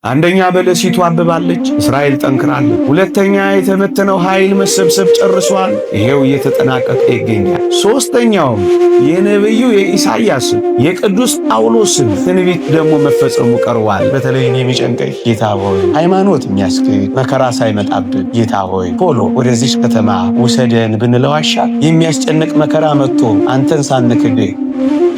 አንደኛ በለሲቱ አብባለች፣ እስራኤል ጠንክራለች። ሁለተኛ የተበተነው ኃይል መሰብሰብ ጨርሷል፣ ይሄው እየተጠናቀቀ ይገኛል። ሶስተኛውም የነቢዩ የኢሳይያስ የቅዱስ ጳውሎስን ትንቢት ደግሞ መፈጸሙ ቀርቧል። በተለይ እኔ የሚጨንቀኝ ጌታ ሆይ ሃይማኖት የሚያስክድ መከራ ሳይመጣብን ጌታ ሆይ ቶሎ ወደዚች ከተማ ውሰደን ብንለው አይሻል? የሚያስጨንቅ መከራ መጥቶ አንተን ሳንክድ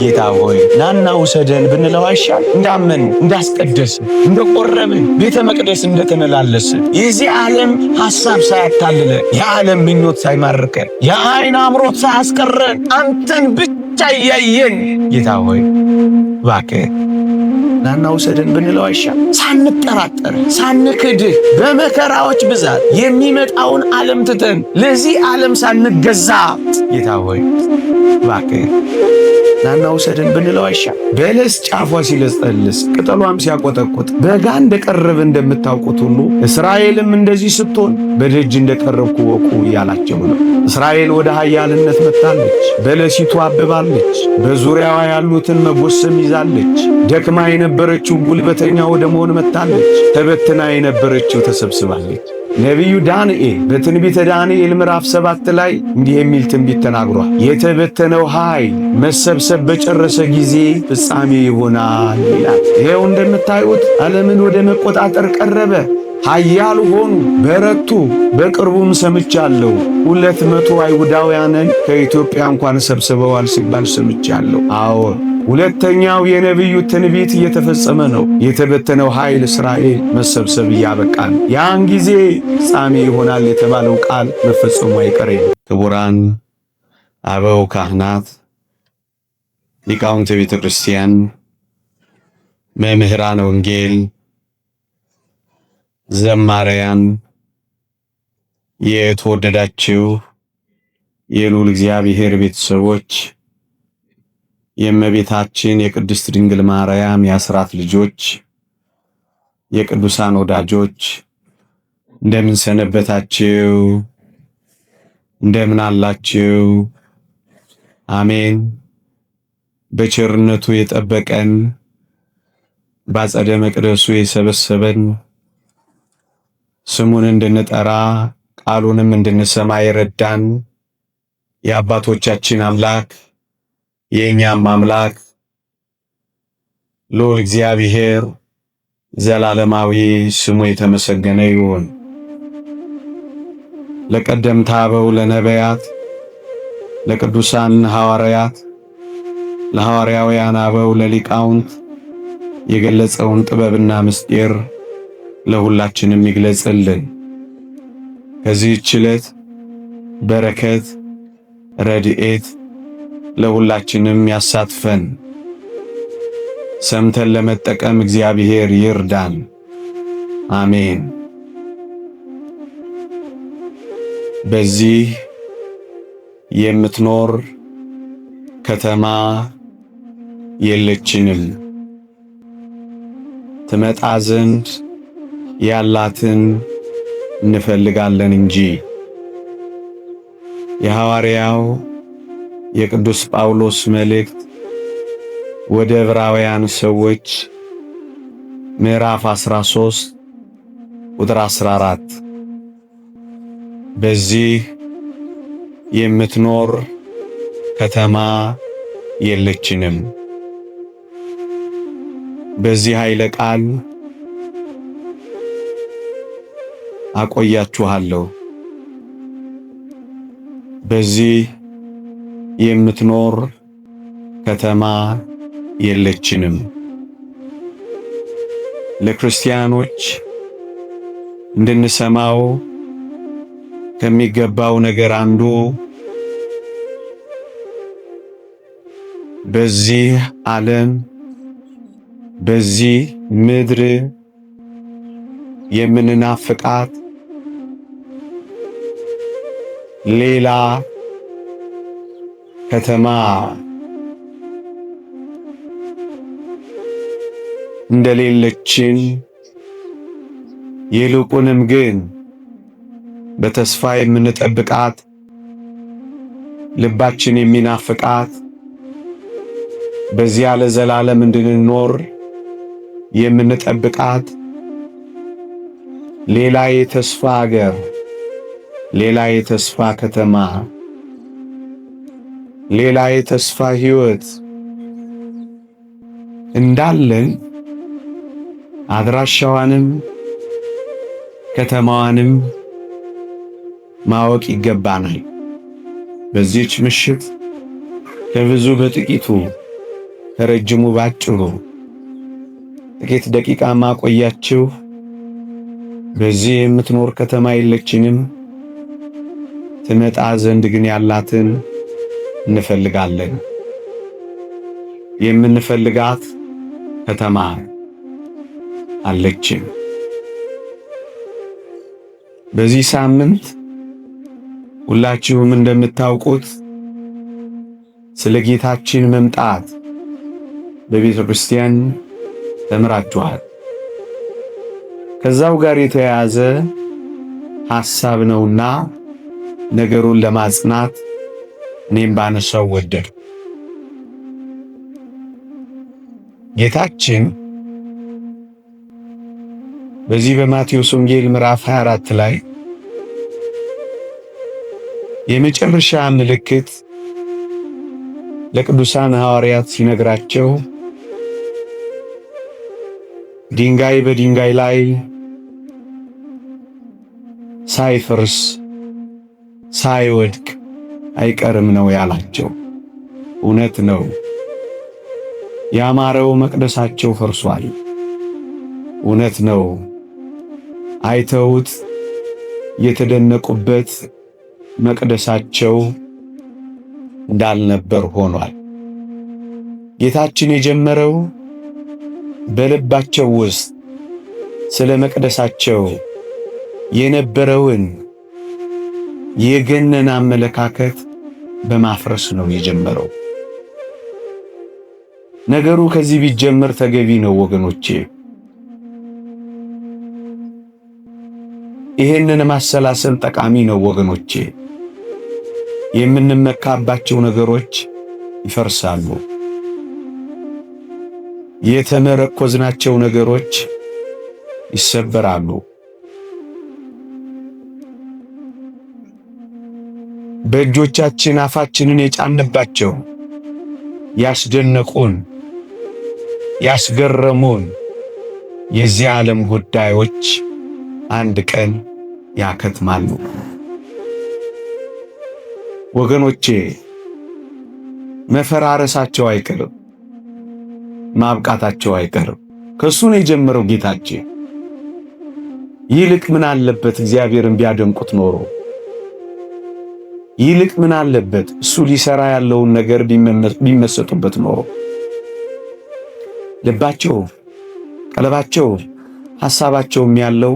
ጌታ ሆይ ናና ውሰደን ብንለው አይሻል? እንዳመን እንዳስቀደስ እንደቆረብን ቤተ መቅደስ እንደተመላለስን የዚህ ዓለም ሐሳብ ሳያታልለ የዓለም ምኞት ሳይማርከን የዓይን አምሮት ሳያስቀረን አንተን ብቻ እያየን ጌታ ሆይ እባክህ ናና ውሰደን ብንለው አይሻል? ሳንጠራጠር ሳንክድህ በመከራዎች ብዛት የሚመጣውን ዓለም ትተን ለዚህ ዓለም ሳንገዛ ጌታ ሆይ እባክህ ናና ውሰደን ብንለው አይሻል? በለስ ጫፏ ሲለጸልስ ቅጠሏም ሲያቆጠቁጥ በጋ እንደቀረበ እንደምታውቁት ሁሉ እስራኤልም እንደዚህ ስትሆን በደጅ እንደቀረብኩ ወቁ እያላቸው ነው። እስራኤል ወደ ኃያልነት መጥታለች። በለሲቱ አብባለች። በዙሪያዋ ያሉትን መጎሰም ይዛለች። ደክማ የነበረችው ጉልበተኛ ወደ መሆን መጥታለች። ተበትና የነበረችው ተሰብስባለች። ነቢዩ ዳንኤል በትንቢተ ዳንኤል ምዕራፍ 7 ላይ እንዲህ የሚል ትንቢት ተናግሯል። የተበተነው ኃይል መሰብሰብ በጨረሰ ጊዜ ፍጻሜ ይሆናል ይላል። ይሄው እንደምታዩት ዓለምን ወደ መቆጣጠር ቀረበ። ኃያል ሆኑ፣ በረቱ። በቅርቡም ሰምቻለሁ 200 አይሁዳውያንን ከኢትዮጵያ እንኳን ሰብስበዋል ሲባል ሰምቻለሁ። አዎ ሁለተኛው የነቢዩ ትንቢት እየተፈጸመ ነው። የተበተነው ኃይል እስራኤል መሰብሰብ እያበቃን ያን ጊዜ ፍጻሜ ይሆናል የተባለው ቃል መፈጸሙ አይቀሬ ነው። ክቡራን አበው ካህናት፣ ሊቃውንተ ቤተ ክርስቲያን፣ መምህራነ ወንጌል፣ ዘማሪያን፣ የተወደዳችሁ የልዑል እግዚአብሔር ቤተሰቦች፣ የእመቤታችን የቅድስት ድንግል ማርያም የአስራት ልጆች፣ የቅዱሳን ወዳጆች እንደምን ሰነበታችሁ? እንደምን አላችሁ? አሜን። በቸርነቱ የጠበቀን ባጸደ መቅደሱ የሰበሰበን ስሙን እንድንጠራ ቃሉንም እንድንሰማ የረዳን የአባቶቻችን አምላክ የእኛም አምላክ ልዑል እግዚአብሔር ዘላለማዊ ስሙ የተመሰገነ ይሁን። ለቀደምት አበው ለነቢያት፣ ለቅዱሳን ሐዋርያት፣ ለሐዋርያውያን አበው ለሊቃውንት የገለጸውን ጥበብና ምስጢር ለሁላችንም ይግለጽልን። ከዚህች ዕለት በረከት ረድኤት ለሁላችንም ያሳትፈን። ሰምተን ለመጠቀም እግዚአብሔር ይርዳን። አሜን። በዚህ የምትኖር ከተማ የለችንም፣ ትመጣ ዘንድ ያላትን እንፈልጋለን እንጂ። የሐዋርያው የቅዱስ ጳውሎስ መልእክት ወደ ዕብራውያን ሰዎች ምዕራፍ 13 ቁጥር 14 በዚህ የምትኖር ከተማ የለችንም። በዚህ ኃይለ ቃል አቆያችኋለሁ። በዚህ የምትኖር ከተማ የለችንም። ለክርስቲያኖች እንድንሰማው ከሚገባው ነገር አንዱ በዚህ ዓለም በዚህ ምድር የምንናፍቃት ሌላ ከተማ እንደሌለችን ይልቁንም ግን በተስፋ የምንጠብቃት ልባችን የሚናፍቃት በዚያ ለዘላለም እንድንኖር የምንጠብቃት ሌላ የተስፋ አገር፣ ሌላ የተስፋ ከተማ፣ ሌላ የተስፋ ሕይወት እንዳለን አድራሻዋንም ከተማዋንም ማወቅ ይገባናል። በዚህች ምሽት ከብዙ በጥቂቱ ከረጅሙ ባጭሩ ጥቂት ደቂቃ ማቆያችሁ በዚህ የምትኖር ከተማ የለችንም፣ ትመጣ ዘንድ ግን ያላትን እንፈልጋለን። የምንፈልጋት ከተማ አለችን። በዚህ ሳምንት ሁላችሁም እንደምታውቁት ስለ ጌታችን መምጣት በቤተ ክርስቲያን ተምራችኋል። ከዛው ጋር የተያያዘ ሐሳብ ነውና ነገሩን ለማጽናት እኔም ባነሳው ወደድኩ። ጌታችን በዚህ በማቴዎስ ወንጌል ምዕራፍ 24 ላይ የመጨረሻ ምልክት ለቅዱሳን ሐዋርያት ሲነግራቸው ድንጋይ በድንጋይ ላይ ሳይፈርስ ሳይወድቅ አይቀርም ነው ያላቸው። እውነት ነው። ያማረው መቅደሳቸው ፈርሷል። እውነት ነው። አይተውት የተደነቁበት መቅደሳቸው እንዳልነበር ሆኗል። ጌታችን የጀመረው በልባቸው ውስጥ ስለ መቅደሳቸው የነበረውን የገነን አመለካከት በማፍረስ ነው የጀመረው። ነገሩ ከዚህ ቢጀመር ተገቢ ነው ወገኖቼ። ይሄንን ማሰላሰል ጠቃሚ ነው ወገኖቼ። የምንመካባቸው ነገሮች ይፈርሳሉ። የተመረኮዝናቸው ነገሮች ይሰበራሉ። በእጆቻችን አፋችንን የጫንባቸው ያስደነቁን ያስገረሙን የዚህ ዓለም ጉዳዮች አንድ ቀን ያከትማሉ። ወገኖቼ መፈራረሳቸው አይቀርም፣ ማብቃታቸው አይቀርም። ከሱ ነው የጀመረው ጌታችን። ይልቅ ምን አለበት እግዚአብሔርን ቢያደንቁት ኖሮ? ይልቅ ምን አለበት እሱ ሊሰራ ያለውን ነገር ቢመሰጡበት ኖሮ? ልባቸው፣ ቀለባቸው፣ ሐሳባቸውም ያለው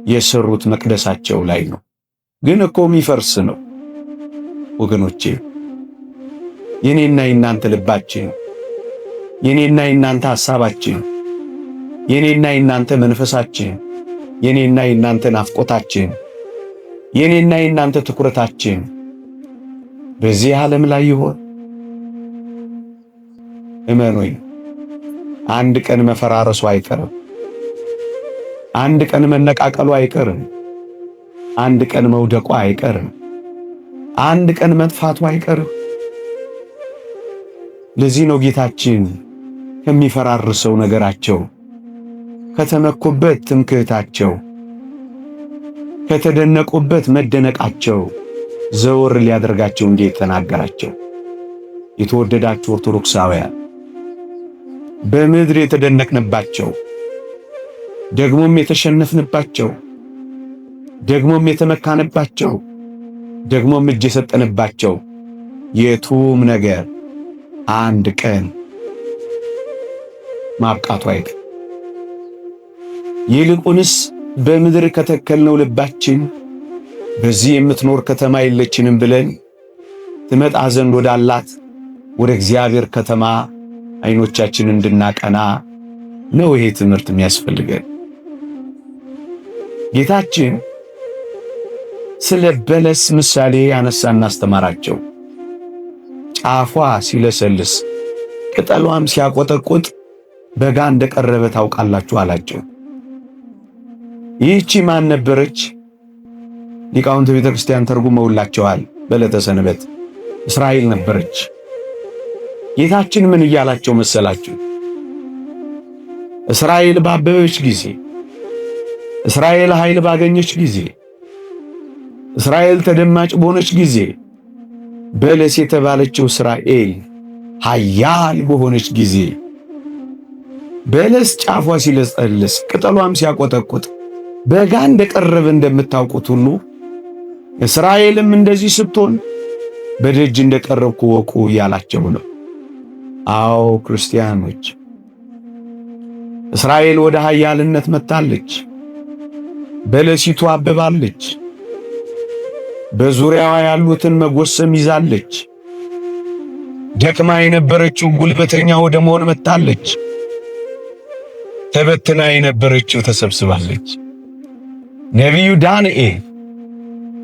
የሰሩት መቅደሳቸው ላይ ነው። ግን እኮ የሚፈርስ ነው ወገኖቼ። የኔና የናንተ ልባችን፣ የኔና የናንተ ሐሳባችን፣ የኔና የናንተ መንፈሳችን፣ የኔና የናንተ ናፍቆታችን፣ የኔና የናንተ ትኩረታችን በዚህ ዓለም ላይ ይሆን? እመኑኝ፣ አንድ ቀን መፈራረሱ አይቀርም። አንድ ቀን መነቃቀሉ አይቀርም። አንድ ቀን መውደቁ አይቀርም። አንድ ቀን መጥፋቱ አይቀርም። ለዚህ ነው ጌታችን ከሚፈራርሰው ነገራቸው፣ ከተመኩበት ትምክህታቸው፣ ከተደነቁበት መደነቃቸው ዘወር ሊያደርጋቸው እንዴ ተናገራቸው። የተወደዳችሁ ኦርቶዶክሳውያን፣ በምድር የተደነቅንባቸው ደግሞም የተሸነፍንባቸው ደግሞም የተመካንባቸው ደግሞም እጅ የሰጠንባቸው የቱም ነገር አንድ ቀን ማብቃቱ አይቀርም። ይልቁንስ በምድር ከተከልነው ልባችን በዚህ የምትኖር ከተማ የለችንም ብለን ትመጣ ዘንድ ወዳላት ወደ እግዚአብሔር ከተማ አይኖቻችን እንድናቀና ነው ይሄ ትምህርት የሚያስፈልገን። ጌታችን ስለ በለስ ምሳሌ ያነሳና አስተማራቸው። ጫፏ ሲለሰልስ ቅጠሏም ሲያቆጠቁጥ በጋ እንደቀረበ ታውቃላችሁ አላቸው። ይህቺ ማን ነበረች? ሊቃውንት ቤተ ክርስቲያን ተርጉመውላቸዋል። በዕለተ ሰንበት እስራኤል ነበረች። ጌታችን ምን እያላቸው መሰላችሁ? እስራኤል ባበበች ጊዜ፣ እስራኤል ኃይል ባገኘች ጊዜ፣ እስራኤል ተደማጭ በሆነች ጊዜ በለስ የተባለችው እስራኤል ኃያል በሆነች ጊዜ በለስ ጫፏ ሲለሰልስ ቅጠሏም ሲያቆጠቁጥ በጋ እንደቀረበ እንደምታውቁት ሁሉ እስራኤልም እንደዚህ ስትሆን በደጅ እንደቀረብኩ ወቁ እያላቸው ነው። አዎ ክርስቲያኖች፣ እስራኤል ወደ ኃያልነት መጥታለች። በለሲቱ አበባለች። በዙሪያዋ ያሉትን መጎሰም ይዛለች። ደክማ የነበረችው ጉልበተኛ ወደ መሆን መጥታለች። ተበትና የነበረችው ተሰብስባለች። ነቢዩ ዳንኤል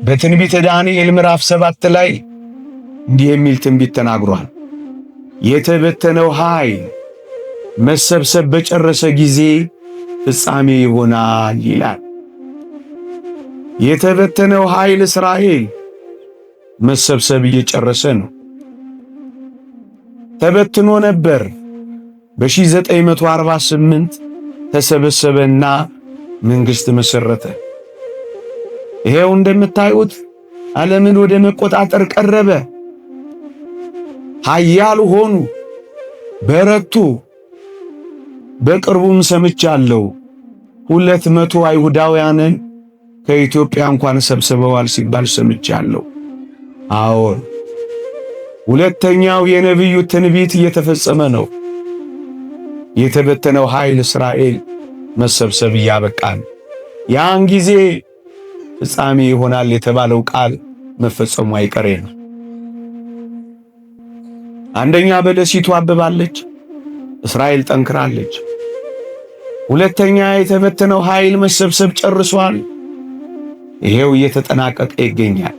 በትንቢተ ዳንኤል ምዕራፍ 7 ላይ እንዲህ የሚል ትንቢት ተናግሯል። የተበተነው ኃይል መሰብሰብ በጨረሰ ጊዜ ፍጻሜ ይሆናል ይላል። የተበተነው ኃይል እስራኤል መሰብሰብ እየጨረሰ ነው። ተበትኖ ነበር። በ1948 ተሰበሰበና መንግሥት መሰረተ። ይሄው እንደምታዩት ዓለምን ወደ መቆጣጠር ቀረበ። ኃያል ሆኑ፣ በረቱ። በቅርቡም ሰምቻለሁ 200 አይሁዳውያንን ከኢትዮጵያ እንኳን ሰብስበዋል ሲባል ሰምቻለሁ። አዎን፣ ሁለተኛው የነቢዩ ትንቢት እየተፈጸመ ነው። የተበተነው ኃይል እስራኤል መሰብሰብ እያበቃን፣ ያን ጊዜ ፍጻሜ ይሆናል የተባለው ቃል መፈጸሙ አይቀሬ ነው። አንደኛ በለሲቱ አብባለች፣ እስራኤል ጠንክራለች። ሁለተኛ የተበተነው ኃይል መሰብሰብ ጨርሷል፣ ይሄው እየተጠናቀቀ ይገኛል።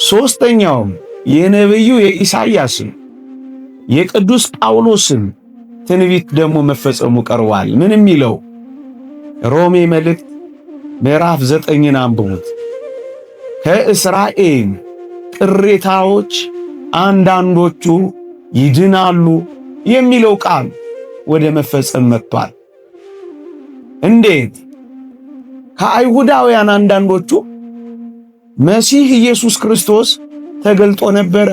ሦስተኛውም የነቢዩ የኢሳይያስን የቅዱስ ጳውሎስን ትንቢት ደግሞ መፈጸሙ ቀርቧል። ምን የሚለው? ሮሜ መልእክት ምዕራፍ 9ን አንብቡት። ከእስራኤል ቅሬታዎች አንዳንዶቹ ይድናሉ የሚለው ቃል ወደ መፈጸም መጥቷል። እንዴት? ከአይሁዳውያን አንዳንዶቹ መሲህ ኢየሱስ ክርስቶስ ተገልጦ ነበረ፣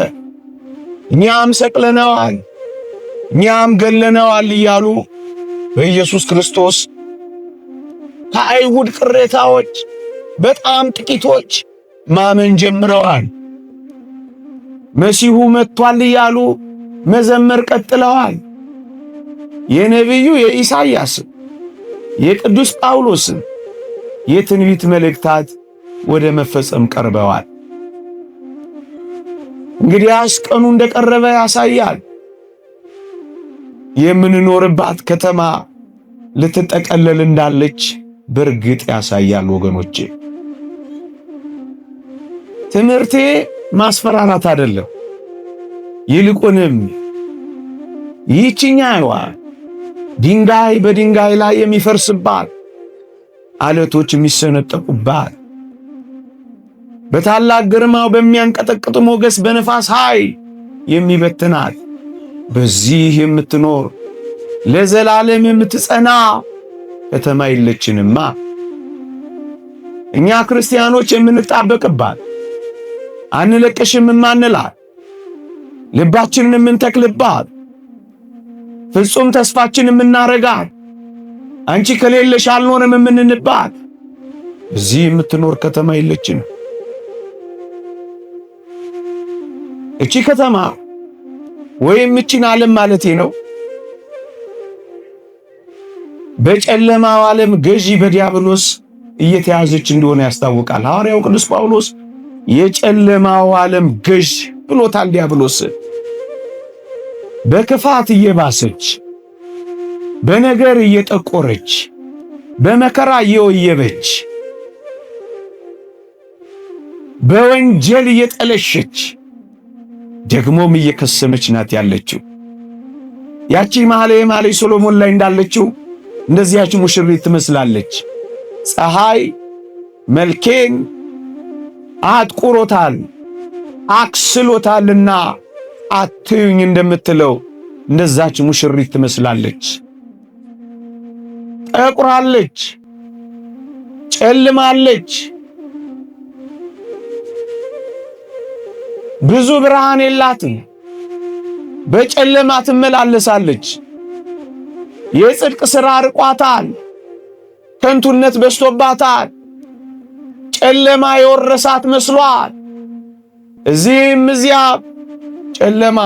እኛም ሰቅለነዋል፣ እኛም ገለነዋል እያሉ በኢየሱስ ክርስቶስ ከአይሁድ ቅሬታዎች በጣም ጥቂቶች ማመን ጀምረዋል። መሲሁ መጥቷል እያሉ መዘመር ቀጥለዋል። የነቢዩ የኢሳይያስን የቅዱስ ጳውሎስን የትንቢት መልእክታት ወደ መፈጸም ቀርበዋል። እንግዲያስ ቀኑ እንደቀረበ ያሳያል። የምንኖርባት ከተማ ልትጠቀለል እንዳለች በእርግጥ ያሳያል። ወገኖቼ፣ ትምህርቴ ማስፈራራት አይደለም። ይልቁንም ይህችኛዋ ድንጋይ በድንጋይ ላይ የሚፈርስባት፣ አለቶች የሚሰነጠቁባት፣ በታላቅ ግርማው በሚያንቀጠቅጥ ሞገስ በነፋስ ኃይል የሚበትናት፣ በዚህ የምትኖር ለዘላለም የምትጸና ከተማ የለችንማ። እኛ ክርስቲያኖች የምንጣበቅባት፣ አንለቅሽም የማንላት፣ ልባችንን የምንተክልባት፣ ፍጹም ተስፋችን የምናረጋት፣ አንቺ ከሌለሽ አልኖርም የምንንባት እዚህ የምትኖር ከተማ የለችንም። እቺ ከተማ ወይም እቺን ዓለም ማለቴ ነው በጨለማው ዓለም ገዢ በዲያብሎስ እየተያዘች እንደሆነ ያስታውቃል። ሐዋርያው ቅዱስ ጳውሎስ የጨለማው ዓለም ገዢ ብሎታል። ዲያብሎስ በክፋት እየባሰች፣ በነገር እየጠቆረች፣ በመከራ እየወየበች፣ በወንጀል እየጠለሸች ደግሞም እየከሰመች ናት ያለችው። ያቺ መኃልየ መኃልይ ሰሎሞን ላይ እንዳለችው እንደዚያች ሙሽሪት ትመስላለች። ፀሐይ መልኬን አጥቁሮታል አክስሎታልና አትዩኝ እንደምትለው እንደዛች ሙሽሪት ትመስላለች። ጠቁራለች፣ ጨልማለች፣ ብዙ ብርሃን የላትም፣ በጨለማ ትመላለሳለች። የጽድቅ ሥራ ርቋታል፣ ከንቱነት በስቶባታል፣ ጨለማ የወረሳት መስሏል። እዚህም እዚያም ጨለማ፣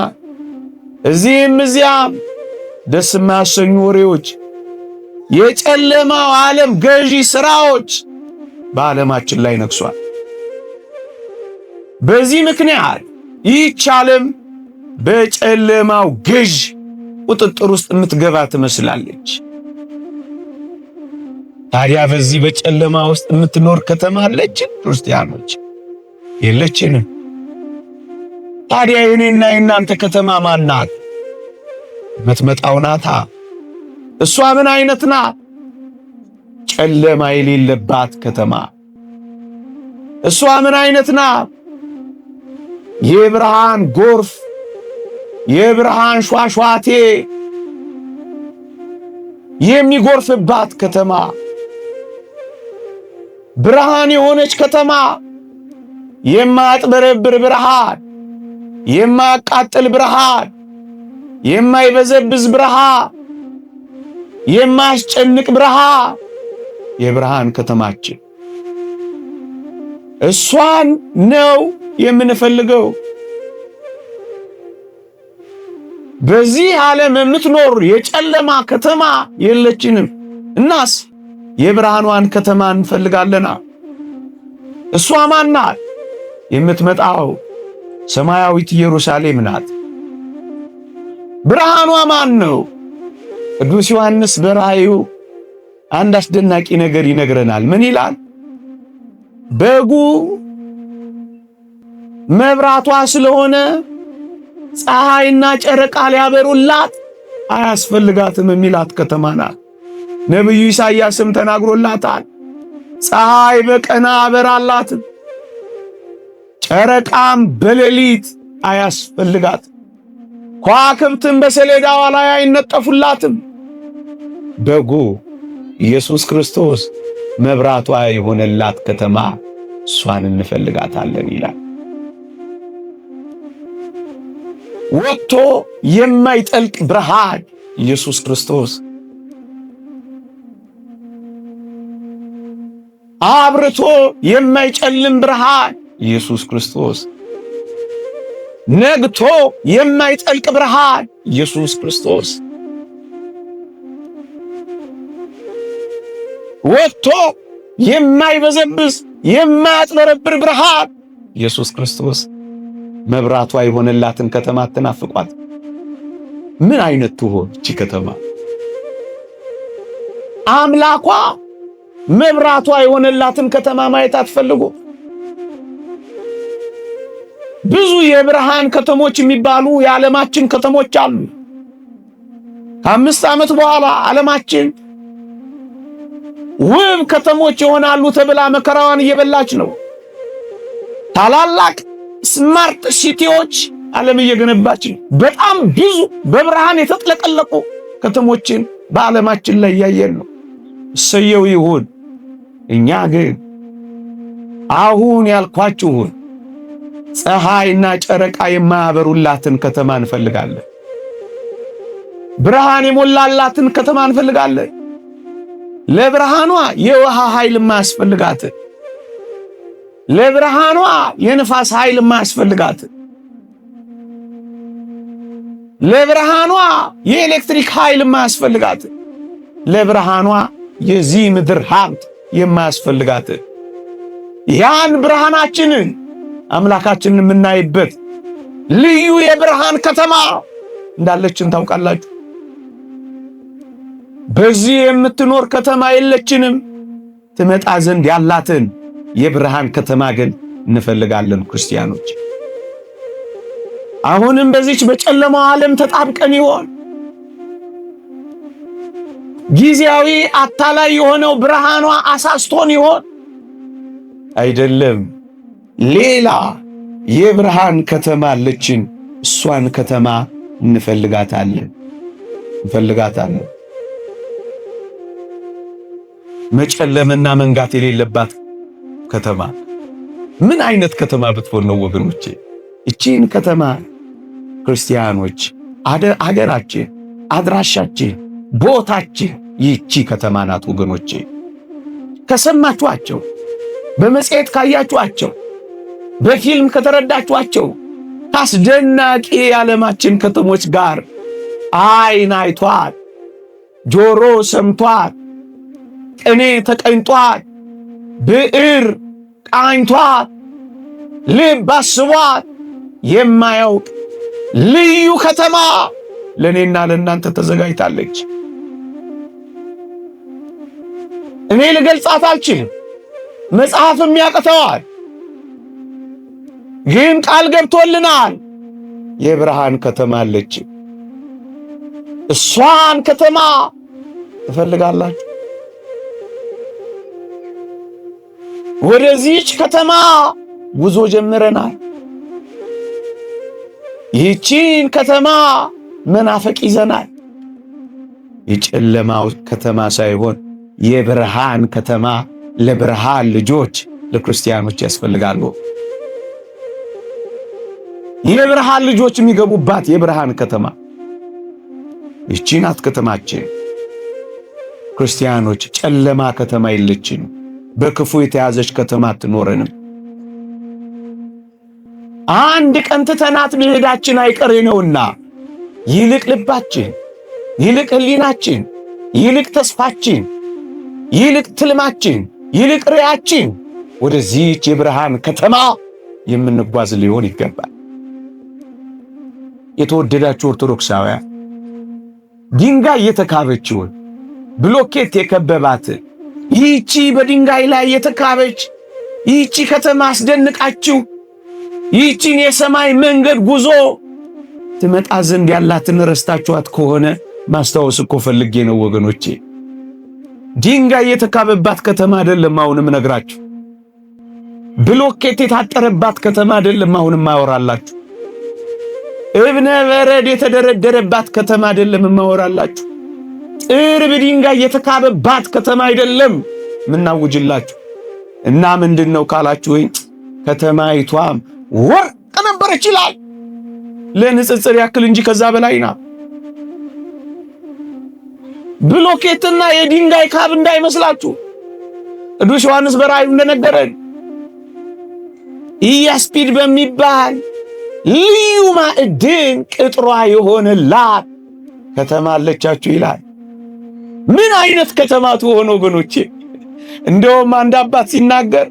እዚህም እዚያም ደስ የማያሰኙ ወሬዎች፣ የጨለማው ዓለም ገዢ ሥራዎች በዓለማችን ላይ ነግሷል። በዚህ ምክንያት ይህች ዓለም በጨለማው ገዥ ቁጥጥር ውስጥ የምትገባ ትመስላለች። ታዲያ በዚህ በጨለማ ውስጥ የምትኖር ከተማ አለችን? ክርስቲያኖች የለችንም። ታዲያ የኔና የናንተ ከተማ ማን ናት? የምትመጣው ናታ። እሷ ምን አይነት ናት? ጨለማ የሌለባት ከተማ። እሷ ምን አይነት ናት? የብርሃን ጎርፍ፣ የብርሃን ሿሿቴ የሚጎርፍባት ከተማ፣ ብርሃን የሆነች ከተማ፣ የማያጥበረብር ብርሃን፣ የማያቃጥል ብርሃን፣ የማይበዘብዝ ብርሃን፣ የማያስጨንቅ ብርሃን፣ የብርሃን ከተማችን እሷን ነው የምንፈልገው። በዚህ ዓለም የምትኖር የጨለማ ከተማ የለችንም። እናስ የብርሃኗን ከተማ እንፈልጋለና። እሷ ማን ናት? የምትመጣው ሰማያዊት ኢየሩሳሌም ናት። ብርሃኗ ማን ነው? ቅዱስ ዮሐንስ በራእዩ አንድ አስደናቂ ነገር ይነግረናል። ምን ይላል? በጉ መብራቷ ስለሆነ ፀሐይና ጨረቃ ሊያበሩላት አያስፈልጋትም የሚላት ከተማ ናት። ነቢዩ ኢሳይያስም ተናግሮላታል። ፀሐይ በቀን አበራላትም፣ ጨረቃም በሌሊት አያስፈልጋትም፣ ከዋክብትም በሰሌዳዋ ላይ አይነጠፉላትም። በጉ ኢየሱስ ክርስቶስ መብራቷ የሆነላት ከተማ እሷን እንፈልጋታለን ይላል። ወጥቶ የማይጠልቅ ብርሃን ኢየሱስ ክርስቶስ፣ አብርቶ የማይጨልም ብርሃን ኢየሱስ ክርስቶስ፣ ነግቶ የማይጠልቅ ብርሃን ኢየሱስ ክርስቶስ፣ ወጥቶ የማይበዘብዝ የማያጥበረብር ብርሃን ኢየሱስ ክርስቶስ። መብራቷ የሆነላትን ከተማ አትናፍቋት? ምን አይነት ትሆን እቺ ከተማ? አምላኳ መብራቷ የሆነላትን ከተማ ማየት አትፈልጉ? ብዙ የብርሃን ከተሞች የሚባሉ የዓለማችን ከተሞች አሉ። ከ5 ዓመት በኋላ ዓለማችን ውብ ከተሞች ይሆናሉ ተብላ መከራዋን እየበላች ነው። ታላላቅ ስማርት ሲቲዎች ዓለም እየገነባች ነው። በጣም ብዙ በብርሃን የተጥለቀለቁ ከተሞችን በዓለማችን ላይ ያየን ነው። እሰየው ይሁን። እኛ ግን አሁን ያልኳችሁን ፀሐይና ጨረቃ የማያበሩላትን ከተማ እንፈልጋለን። ብርሃን የሞላላትን ከተማ እንፈልጋለን። ለብርሃኗ የውሃ ኃይል ማያስፈልጋት፣ ለብርሃኗ የንፋስ ኃይል ማያስፈልጋት፣ ለብርሃኗ የኤሌክትሪክ ኃይል ማያስፈልጋት፣ ለብርሃኗ የዚህ ምድር ሀብት የማያስፈልጋት ያን ብርሃናችንን አምላካችንን የምናይበት ልዩ የብርሃን ከተማ እንዳለችን ታውቃላችሁ። በዚህ የምትኖር ከተማ የለችንም። ትመጣ ዘንድ ያላትን የብርሃን ከተማ ግን እንፈልጋለን። ክርስቲያኖች አሁንም በዚች በጨለማው ዓለም ተጣብቀን ይሆን? ጊዜያዊ አታላይ የሆነው ብርሃኗ አሳስቶን ይሆን? አይደለም። ሌላ የብርሃን ከተማ አለችን። እሷን ከተማ እንፈልጋታለን። መጨለምና መንጋት የሌለባት ከተማ ምን አይነት ከተማ ብትሆን ነው ወገኖቼ? እቺን ከተማ ክርስቲያኖች አገራችን፣ አድራሻችን፣ ቦታችን ይቺ ከተማ ናት ወገኖቼ። ከሰማችኋቸው፣ በመጽሔት ካያችኋቸው፣ በፊልም ከተረዳችኋቸው ከአስደናቂ የዓለማችን ከተሞች ጋር ዓይን አይቷት፣ ጆሮ ሰምቷት፣ ቅኔ ተቀኝቷት፣ ብዕር ቃኝቷት፣ ልብ አስቧት የማያውቅ ልዩ ከተማ ለእኔና ለእናንተ ተዘጋጅታለች። እኔ ልገልጻት አልችልም፣ መጽሐፍም ያቅተዋል። ግን ቃል ገብቶልናል። የብርሃን ከተማ አለች። እሷን ከተማ ትፈልጋላችሁ? ወደዚህች ከተማ ጉዞ ጀምረናል። ይህቺን ከተማ መናፈቅ ይዘናል። የጨለማው ከተማ ሳይሆን የብርሃን ከተማ ለብርሃን ልጆች ለክርስቲያኖች ያስፈልጋሉ። የብርሃን ልጆች የሚገቡባት የብርሃን ከተማ ይህቺ ናት ከተማችን። ክርስቲያኖች ጨለማ ከተማ የለችን። በክፉ የተያዘች ከተማ አትኖረንም። አንድ ቀን ትተናት መሄዳችን አይቀሬ ነውና ይልቅ ልባችን፣ ይልቅ ሕሊናችን፣ ይልቅ ተስፋችን፣ ይልቅ ትልማችን፣ ይልቅ ርያችን ወደዚህች የብርሃን ከተማ የምንጓዝ ሊሆን ይገባል። የተወደዳችሁ ኦርቶዶክሳውያን ድንጋይ የተካበችውን ብሎኬት የከበባት ይህቺ በድንጋይ ላይ የተካበች ይህቺ ከተማ አስደንቃችሁ ይህቺን የሰማይ መንገድ ጉዞ ትመጣ ዘንድ ያላትን ረስታችኋት ከሆነ ማስታወስ እኮ ፈልጌ ነው ወገኖቼ። ድንጋይ የተካበባት ከተማ አይደለም አሁንም ነግራችሁ። ብሎኬት የታጠረባት ከተማ አይደለም አሁንም ማወራላችሁ። እብነ በረድ የተደረደረባት ከተማ አይደለም ማወራላችሁ። ጥርብ ድንጋይ የተካበባት ከተማ አይደለም ምናውጅላችሁ። እና ምንድነው ካላችሁ ወይ ከተማይቷም ወርቅ ነበረች ይላል። ለንጽጽር ያክል እንጂ ከዛ በላይ ናት። ብሎኬትና የድንጋይ ካብ እንዳይመስላችሁ። ቅዱስ ዮሐንስ በራእዩ እንደነገረን ኢያስጲድ በሚባል ልዩ ማዕድን ቅጥሯ የሆነላት ከተማ አለቻችሁ ይላል። ምን አይነት ከተማ ትሆን ወገኖቼ? እንደውም አንድ አባት ሲናገር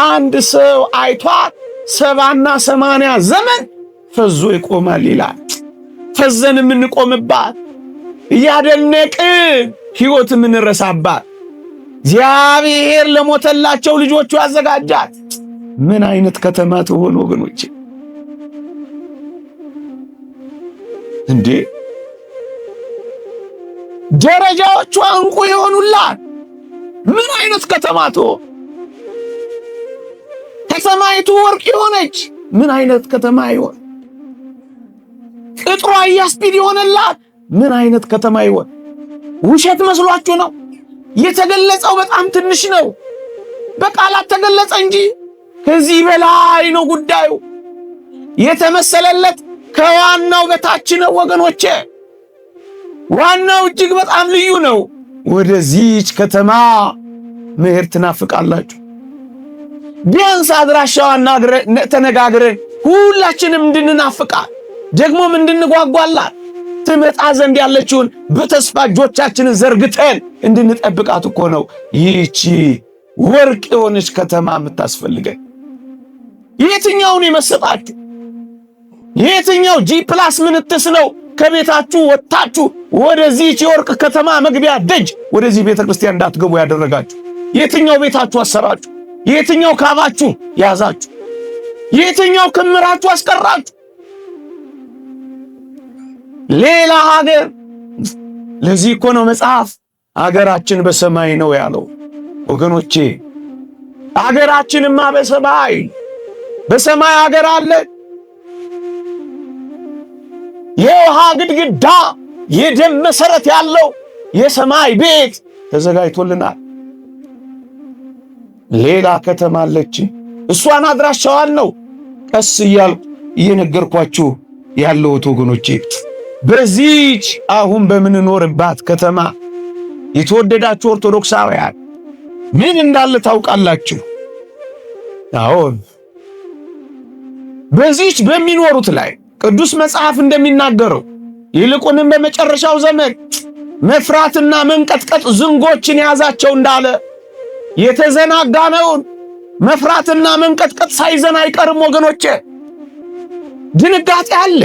አንድ ሰው አይቷት 70 እና 80 ዘመን ፈዞ ይቆማል ይላል። ፈዘን የምንቆምባት እያደነቅን ሕይወት የምንረሳባት እግዚአብሔር ለሞተላቸው ልጆቹ ያዘጋጃት ምን አይነት ከተማ ትሆን ወገኖቼ? እንዴ ደረጃዎቿ እንቁ የሆኑላት ምን አይነት ከተማ ትሆን? ከተማይቱ ወርቅ የሆነች ምን አይነት ከተማ ይሆን? ቅጥሯ ኢያስጲድ የሆነላት ምን አይነት ከተማ ይሆን? ውሸት መስሏችሁ ነው? የተገለጸው በጣም ትንሽ ነው። በቃላት ተገለጸ እንጂ ከዚህ በላይ ነው ጉዳዩ። የተመሰለለት ከዋናው በታች ነው ወገኖቼ። ዋናው እጅግ በጣም ልዩ ነው። ወደዚህች ከተማ መሄድ ትናፍቃላችሁ? ቢያንስ አድራሻዋን ተነጋግረን ሁላችንም እንድንናፍቃት ደግሞም እንድንጓጓላት ትመጣ ዘንድ ያለችውን በተስፋ እጆቻችንን ዘርግተን እንድንጠብቃት እኮ ነው ይህቺ ወርቅ የሆነች ከተማ የምታስፈልገን። የትኛውን የመሰጣችሁ? የትኛው G+ ምንትስ ነው ከቤታችሁ ወጣችሁ ወደዚህች የወርቅ ከተማ መግቢያ ደጅ ወደዚህ ቤተክርስቲያን እንዳትገቡ ያደረጋችሁ? የትኛው ቤታችሁ አሰራችሁ? የትኛው ካባችሁ ያዛችሁ? የትኛው ክምራችሁ አስቀራችሁ? ሌላ ሀገር። ለዚህ እኮ ነው መጽሐፍ አገራችን በሰማይ ነው ያለው። ወገኖቼ አገራችንማ በሰማይ አገር አለ። የውሃ ግድግዳ የደም መሰረት ያለው የሰማይ ቤት ተዘጋጅቶልናል። ሌላ ከተማ አለች። እሷን አድራሻዋን ነው ቀስ እያልኩ እየነገርኳችሁ ያለሁት ወገኖቼ። በዚህች አሁን በምንኖርባት ከተማ የተወደዳችሁ ኦርቶዶክሳውያን ምን እንዳለ ታውቃላችሁ? አዎን፣ በዚህች በሚኖሩት ላይ ቅዱስ መጽሐፍ እንደሚናገረው ይልቁንም በመጨረሻው ዘመን መፍራትና መንቀጥቀጥ ዝንጎችን ያዛቸው እንዳለ የተዘናጋነውን መፍራትና መንቀጥቀጥ ሳይዘን አይቀርም ወገኖቼ። ድንጋጤ አለ፣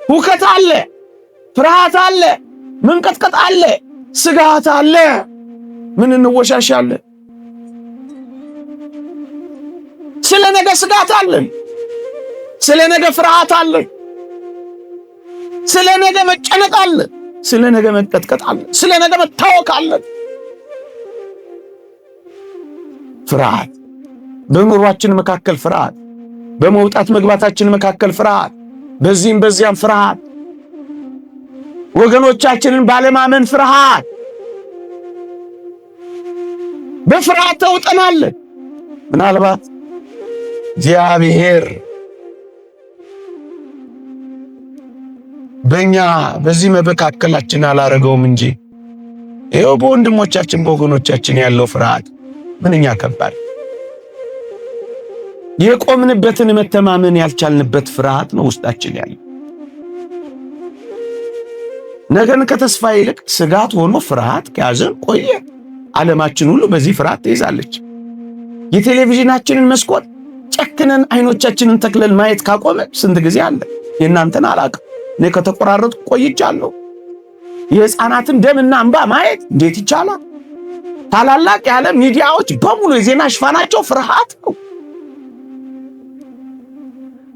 ሁከት አለ፣ ፍርሃት አለ፣ መንቀጥቀጥ አለ፣ ስጋት አለ። ምን እንወሻሻለን? ስለ ነገ ስጋት አለን፣ ስለ ነገ ፍርሃት አለን፣ ስለ ነገ መጨነቅ አለን፣ ስለ ነገ መንቀጥቀጥ አለን፣ ስለ ነገ መታወክ አለን። ፍርሃት በኑሯችን መካከል ፍርሃት፣ በመውጣት መግባታችን መካከል ፍርሃት፣ በዚህም በዚያም ፍርሃት፣ ወገኖቻችንን ባለማመን ፍርሃት። በፍርሃት ተውጠናል። ምናልባት እግዚአብሔር በእኛ በዚህ መካከላችን አላረገውም እንጂ ይኸው በወንድሞቻችን በወገኖቻችን ያለው ፍርሃት ምንኛ ከባድ፣ የቆምንበትን መተማመን ያልቻልንበት ፍርሃት ነው ውስጣችን ያለው። ነገን ከተስፋ ይልቅ ስጋት ሆኖ ፍርሃት ከያዘን ቆየ። ዓለማችን ሁሉ በዚህ ፍርሃት ተይዛለች። የቴሌቪዥናችንን መስኮት ጨክነን አይኖቻችንን ተክለን ማየት ካቆመ ስንት ጊዜ አለ። የእናንተን አላቅም፣ እኔ ከተቆራረጥኩ ቆይቻለሁ። የሕፃናትን ደምና እንባ ማየት እንዴት ይቻላል? ታላላቅ የዓለም ሚዲያዎች በሙሉ የዜና ሽፋናቸው ፍርሃት ነው።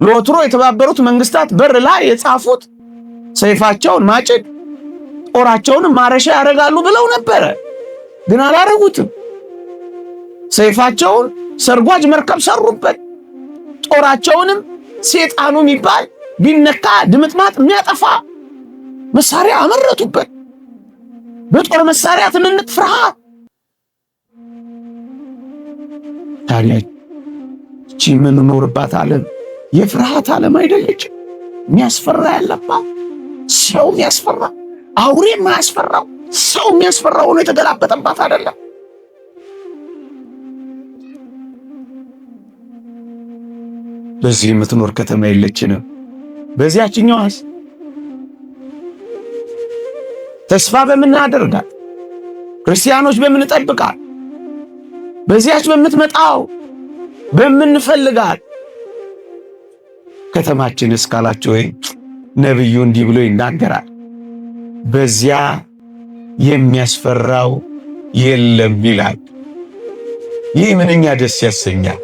ለወትሮ የተባበሩት መንግስታት በር ላይ የጻፉት ሰይፋቸውን ማጭድ ጦራቸውን ማረሻ ያደርጋሉ ብለው ነበረ፣ ግን አላረጉትም። ሰይፋቸውን ሰርጓጅ መርከብ ሰሩበት፣ ጦራቸውንም ሴጣኑ የሚባል ቢነካ ድምጥማጥ የሚያጠፋ መሳሪያ አመረቱበት። በጦር መሳሪያ ትንንት ፍርሃት። ታዲያ እቺ የምንኖርባት ዓለም የፍርሃት ዓለም አይደለች? የሚያስፈራ ያለባት፣ ሰው የሚያስፈራ፣ አውሬ የማያስፈራው ሰው የሚያስፈራው ሆኖ የተገላበጠባት አይደለም። በዚህ የምትኖር ከተማ የለችንም። በዚያችኛዋስ ተስፋ በምናደርጋት ክርስቲያኖች በምንጠብቃት በዚያች በምትመጣው በምንፈልጋት ከተማችን እስካላችሁ ወይ ነብዩ እንዲህ ብሎ ይናገራል፣ በዚያ የሚያስፈራው የለም ይላል። ይህ ምንኛ ደስ ያሰኛል።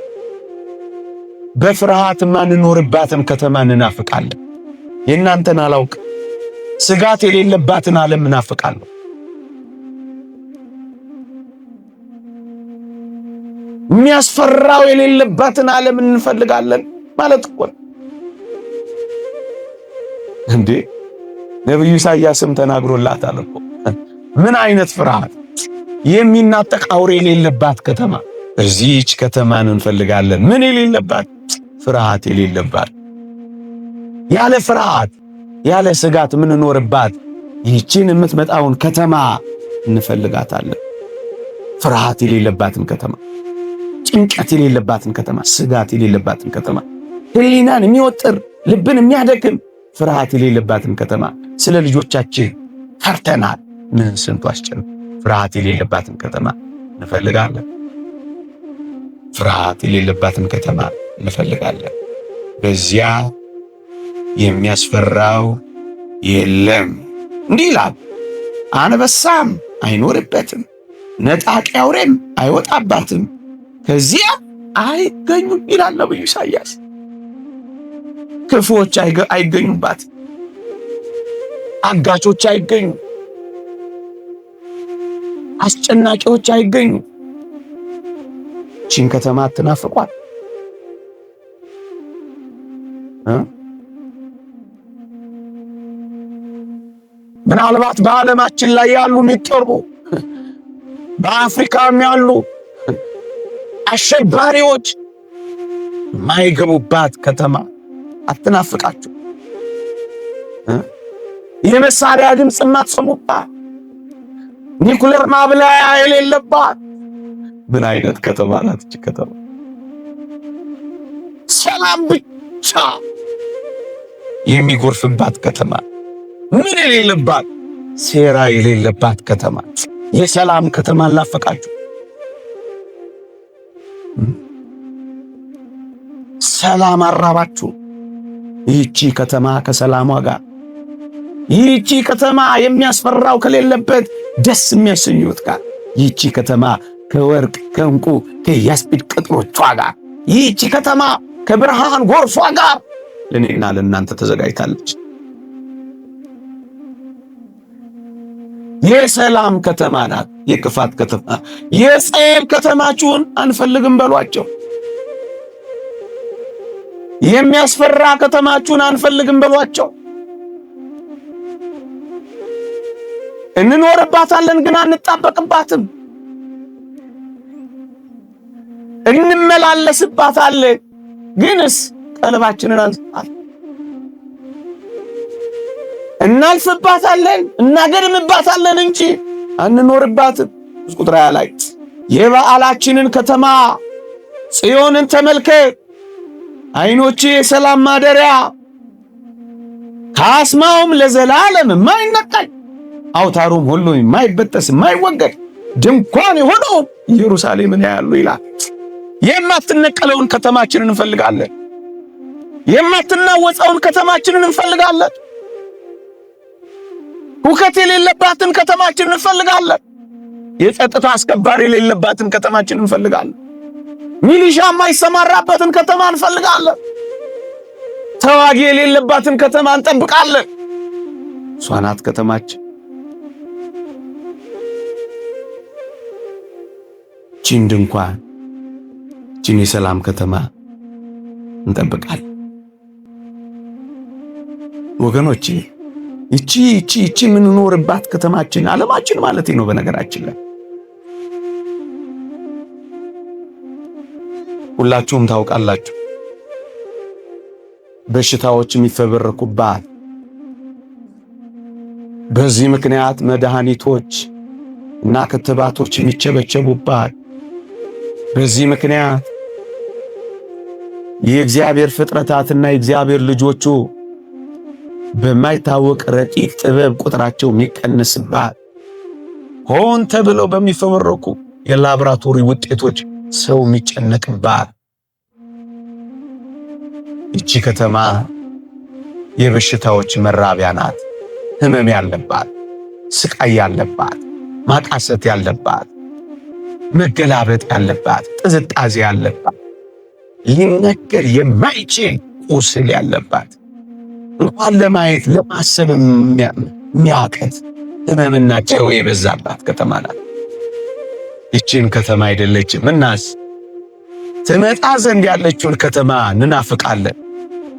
በፍርሃት ማንኖርባትን ከተማ እንናፍቃለን። የእናንተን አላውቅ፣ ስጋት የሌለባትን ዓለም እናፍቃለሁ። የሚያስፈራው የሌለባትን ዓለም እንፈልጋለን ማለት እኮ ነው እንዴ! ነብዩ ኢሳይያስም ተናግሮላታል እኮ። ምን አይነት ፍርሃት! የሚናጠቅ አውሬ የሌለባት ከተማ። እዚህች ከተማን እንፈልጋለን። ምን የሌለባት? ፍርሃት የሌለባት፣ ያለ ፍርሃት ያለ ስጋት የምንኖርባት ይህችን የምትመጣውን ከተማ እንፈልጋታለን። ፍርሃት የሌለባትን ከተማ፣ ጭንቀት የሌለባትን ከተማ፣ ስጋት የሌለባትን ከተማ፣ ሕሊናን የሚወጥር ልብን የሚያደክም ፍርሃት የሌለባትን ከተማ። ስለ ልጆቻችን ፈርተናል። ምን ስንቱ አስጨንቅ። ፍርሃት የሌለባትን ከተማ እንፈልጋለን። ፍርሃት የሌለባትን ከተማ እንፈልጋለን። በዚያ የሚያስፈራው የለም። እንዲህ ይላል፣ አንበሳም አይኖርበትም፣ ነጣቂ አውሬም አይወጣባትም፣ ከዚያ አይገኙም ይላል ነብዩ ኢሳይያስ። ክፉዎች አይገኙባት፣ አጋቾች አይገኙም፣ አስጨናቂዎች አይገኙ። ቺን ከተማ አትናፍቋት። ምናልባት በዓለማችን ላይ ያሉ የሚጠሩ በአፍሪካም ያሉ አሸባሪዎች ማይገቡባት ከተማ አትናፍቃችሁ? የመሳሪያ ድምፅ ማትሰሙባት፣ ኒኩሌር ማብላያ የሌለባት ምን አይነት ከተማ ናት እቺ ከተማ? ሰላም ብቻ የሚጎርፍባት ከተማ፣ ምን የሌለባት፣ ሴራ የሌለባት ከተማ፣ የሰላም ከተማ አላፈቃችሁ? ሰላም አራባችሁ? ይህቺ ከተማ ከሰላሟ ጋር፣ ይህቺ ከተማ የሚያስፈራው ከሌለበት ደስ የሚያሰኙት ጋር፣ ይህቺ ከተማ ከወርቅ ከእንቁ ከያስጲድ ቅጥሮቿ ጋር፣ ይህቺ ከተማ ከብርሃን ጎርፏ ጋር ለእኔና ለእናንተ ተዘጋጅታለች። የሰላም ከተማ ናት። የክፋት ከተማ፣ የጸብ ከተማችሁን አንፈልግም በሏቸው። የሚያስፈራ ከተማችሁን አንፈልግም በሏቸው። እንኖርባታለን ግን አንጣበቅባትም። እንመላለስባታለን ግንስ ቀልባችንን አንስታለን። እናልፍባታለን እናገድምባታለን እንጂ አንኖርባትም። ቁጥር 20 ላይ የበዓላችንን ከተማ ጽዮንን ተመልከት፣ ዓይኖቼ የሰላም ማደሪያ ካስማውም ለዘላለም የማይነቀል አውታሩም ሁሉ የማይበጠስ የማይወገድ ድንኳን የሆነውን ኢየሩሳሌምን ያያሉ ይላል። የማትነቀለውን ከተማችንን እንፈልጋለን። የማትናወጸውን ከተማችንን እንፈልጋለን። ሁከት የሌለባትን ከተማችንን እንፈልጋለን። የጸጥታ አስከባሪ የሌለባትን ከተማችንን እንፈልጋለን። ሚሊሻ የማይሰማራበትን ከተማ እንፈልጋለን። ተዋጊ የሌለባትን ከተማ እንጠብቃለን። እሷ ናት ከተማችን። ቺን ድንኳን፣ ቺን የሰላም ከተማ እንጠብቃለን ወገኖቼ። ይቺ የምንኖርባት ከተማችን ዓለማችን ማለት ነው። በነገራችን ላይ ሁላችሁም ታውቃላችሁ፣ በሽታዎች የሚፈበረኩባት፣ በዚህ ምክንያት መድኃኒቶች እና ክትባቶች የሚቸበቸቡባት፣ በዚህ ምክንያት የእግዚአብሔር ፍጥረታትና የእግዚአብሔር ልጆቹ በማይታወቅ ረቂቅ ጥበብ ቁጥራቸው የሚቀንስባት፣ ሆን ተብለው በሚፈበረኩ የላቦራቶሪ ውጤቶች ሰው የሚጨነቅባት ይቺ ከተማ የበሽታዎች መራቢያ ናት። ህመም ያለባት፣ ስቃይ ያለባት፣ ማቃሰት ያለባት፣ መገላበጥ ያለባት፣ ጥዝጣዜ ያለባት፣ ሊነገር የማይችል ቁስል ያለባት፣ እንኳን ለማየት ለማሰብ የሚያቀት ህመምና ጨው የበዛባት ከተማ ናት። ይቺን ከተማ አይደለችም እናስ ትመጣ ዘንድ ያለችውን ከተማ እንናፍቃለን።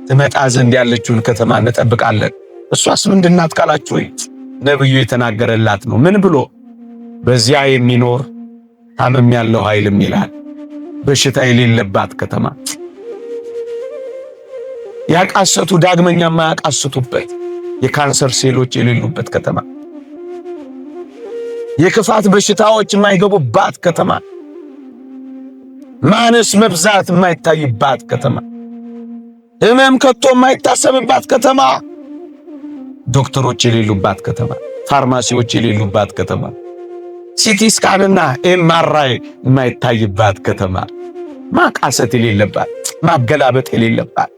ትመጣ ዘንድ ያለችውን ከተማ እንጠብቃለን። እሷስ ምንድናት ካላችሁ ነብዩ የተናገረላት ነው። ምን ብሎ? በዚያ የሚኖር ታመም ያለው ኃይልም ይላል። በሽታ የሌለባት ከተማ፣ ያቃሰቱ ዳግመኛ ማያቃስቱበት፣ የካንሰር ሴሎች የሌሉበት ከተማ፣ የክፋት በሽታዎች የማይገቡባት ከተማ፣ ማነስ መብዛት የማይታይባት ከተማ፣ ህመም ከቶ የማይታሰብባት ከተማ፣ ዶክተሮች የሌሉባት ከተማ፣ ፋርማሲዎች የሌሉባት ከተማ፣ ሲቲ ስካንና ኤምአርአይ የማይታይባት ከተማ፣ ማቃሰት የሌለባት፣ ማገላበጥ የሌለባት፣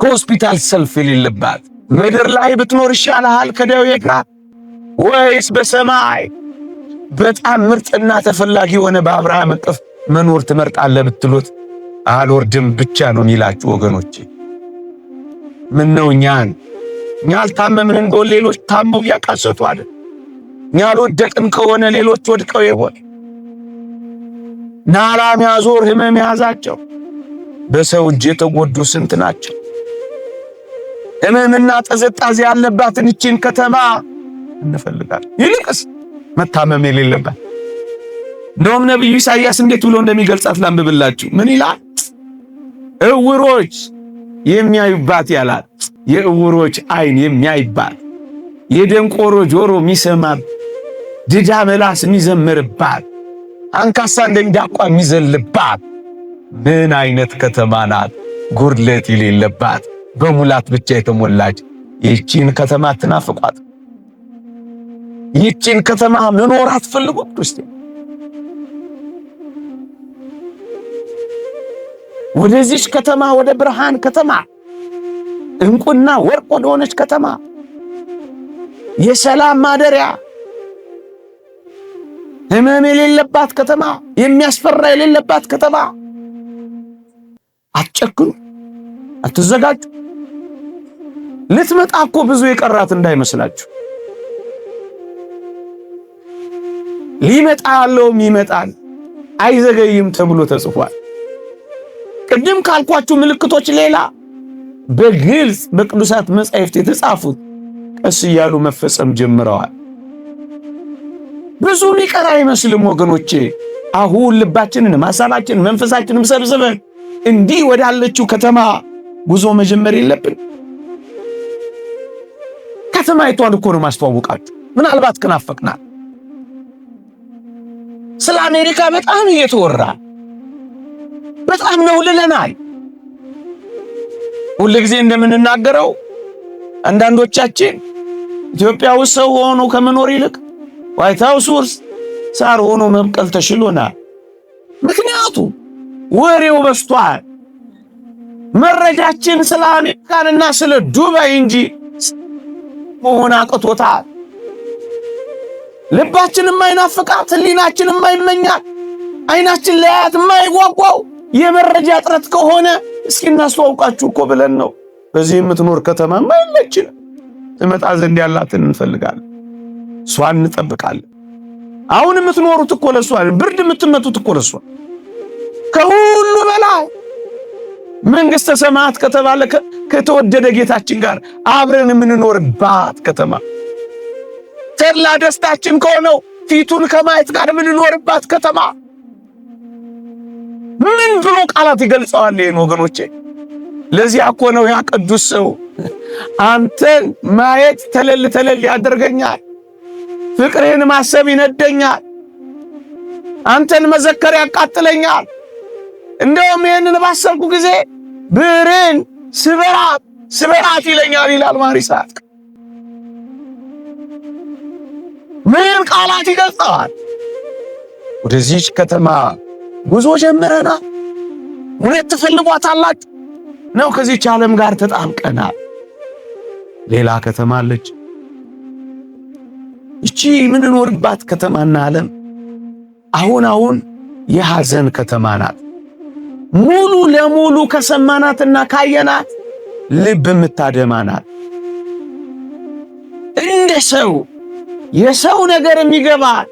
ከሆስፒታል ሰልፍ የሌለባት፣ ምድር ላይ ብትኖር ይሻልሃል ከደዌ ጋር ወይስ በሰማይ በጣም ምርጥና ተፈላጊ የሆነ በአብርሃም እቅፍ መኖር ትመርጣለህ ብትሉት አልወርድም ብቻ ነው የሚላችሁ ወገኖቼ። ምን ነው እኛ አልታመምን እንደው ሌሎች ታመው ያቃሰቱ አይደል? እኛ ወደቅን ከሆነ ሌሎች ወድቀው ይሆን? ናላ የሚያዞር ህመም ያዛቸው በሰው እጅ የተጎዱ ስንት ናቸው? ህመምና ጥዝጣዜ ያለባትን እቺን ከተማ እንፈልጋለን። ይልቅስ መታመም የሌለባት እንደውም ነብዩ ኢሳይያስ እንዴት ብሎ እንደሚገልጻት ላንብብላችሁ። ምን ይላል? እውሮች የሚያዩባት ያላት፣ የእውሮች አይን የሚያይባት፣ የደንቆሮ ጆሮ የሚሰማት፣ ድዳ ምላስ የሚዘምርባት፣ አንካሳ እንደሚዳቋ የሚዘልባት ምን አይነት ከተማ ናት? ጉድለት የሌለባት በሙላት ብቻ የተሞላች ይህቺን ከተማ ትናፍቋት? ይህቺን ከተማ መኖር አትፈልጉም? ክርስቲያን ወደዚች ከተማ ወደ ብርሃን ከተማ እንቁና ወርቅ ወደሆነች ከተማ የሰላም ማደሪያ ህመም የሌለባት ከተማ የሚያስፈራ የሌለባት ከተማ አትጨክኑ፣ አትዘጋጁ። ልትመጣ እኮ ብዙ የቀራት እንዳይመስላችሁ። ሊመጣ ያለውም ይመጣል አይዘገይም ተብሎ ተጽፏል። ቅድም ካልኳችሁ ምልክቶች ሌላ በግልጽ በቅዱሳት መጻሕፍት የተጻፉት ቀስ እያሉ መፈጸም ጀምረዋል። ብዙ ሊቀር አይመስልም ወገኖቼ። አሁን ልባችንን፣ ሐሳባችንን፣ መንፈሳችንን ሰብስበን እንዲህ ወዳለችው ከተማ ጉዞ መጀመር የለብን? ከተማይቷን እኮ ነው ማስተዋወቃችሁ። ምናልባት ከናፈቅናል። ስለ አሜሪካ በጣም እየተወራ በጣም ነው ልለናል። ሁልጊዜ እንደምንናገረው አንዳንዶቻችን ኢትዮጵያ ውስጥ ሰው ሆኖ ከመኖር ይልቅ ዋይት ሃውስ ውስጥ ሳር ሆኖ መብቀል ተሽሎናል። ምክንያቱም ወሬው በስቷል። መረጃችን ስለ አሜሪካንና ስለ ዱባይ እንጂ መሆን አቅቶታል። ልባችን የማይናፍቃት፣ ህሊናችን የማይመኛት፣ አይናችን ለያት የማይጓጓው የመረጃ እጥረት ከሆነ እስኪ እናስተዋውቃችሁ እኮ ብለን ነው። በዚህ የምትኖር ከተማ ማይለችን ትመጣ ዘንድ ያላትን እንፈልጋለን፣ እሷን እንጠብቃለን። አሁን የምትኖሩት እኮ ለሷ፣ ብርድ የምትመቱት እኮ ለሷ። ከሁሉ በላይ መንግሥተ ሰማያት ከተባለ ከተወደደ ጌታችን ጋር አብረን የምንኖርባት ከተማ፣ ተድላ ደስታችን ከሆነው ፊቱን ከማየት ጋር የምንኖርባት ከተማ ምን ብሎ ቃላት ይገልጸዋል ይሄን ወገኖቼ? ለዚያ እኮ ነው ያ ቅዱስ ሰው አንተን ማየት ተለል ተለል ያደርገኛል፣ ፍቅሬን ማሰብ ይነደኛል፣ አንተን መዘከር ያቃጥለኛል፣ እንደውም ይሄንን ባሰብኩ ጊዜ ብርን ስበራት ይለኛል ይላል ማር ይስሐቅ። ምን ቃላት ይገልጸዋል? ወደዚች ከተማ ጉዞ ጀምረናል። እውነት ትፈልጓታላችሁ ነው? ከዚች ዓለም ጋር ተጣምቀናል። ሌላ ከተማ አለች። እቺ የምንኖርባት ከተማና ዓለም አሁን የሐዘን ከተማ ናት። ሙሉ ለሙሉ ከሰማናትና ካየናት ልብ የምታደማ ናት። እንደ ሰው የሰው ነገር የሚገባል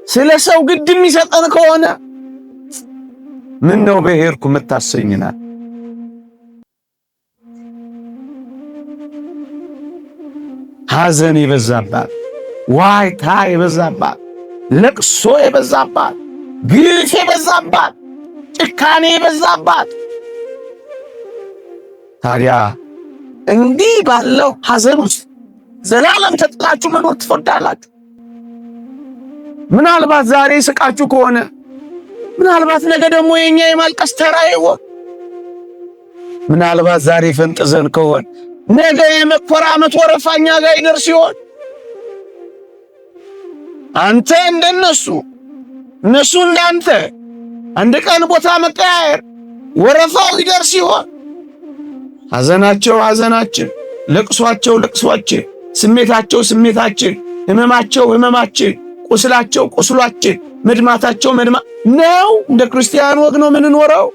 ስለ ሰው ግድ የሚሰጠን ከሆነ ምን ነው በሄድኩ የምታሰኝናል። ሐዘን የበዛባት፣ ዋይታ የበዛባት፣ ለቅሶ የበዛባት፣ ግፍ የበዛባት፣ ጭካኔ የበዛባት። ታዲያ እንዲህ ባለው ሐዘን ውስጥ ዘላለም ተጥላችሁ መኖር ትፈርዳላችሁ? ምናልባት ዛሬ ስቃችሁ ከሆነ ምናልባት ነገ ደግሞ የኛ የማልቀስ ተራ ይሆን? ምናልባት ዛሬ ፈንጥዘን ከሆነ ነገ የመኮራመት ወረፋኛ ጋር ይደርስ ይሆን? አንተ እንደነሱ እነሱ እንዳንተ አንድ ቀን ቦታ መቀያየር ወረፋው ይደርስ ይሆን? ሐዘናቸው ሐዘናችን፣ ለቅሷቸው ለቅሷችን፣ ስሜታቸው ስሜታችን፣ ህመማቸው ህመማችን፣ ቁስላቸው ቁስሏችን፣ መድማታቸው መድማ ነው። እንደ ክርስቲያን ወግ ነው የምንኖረው።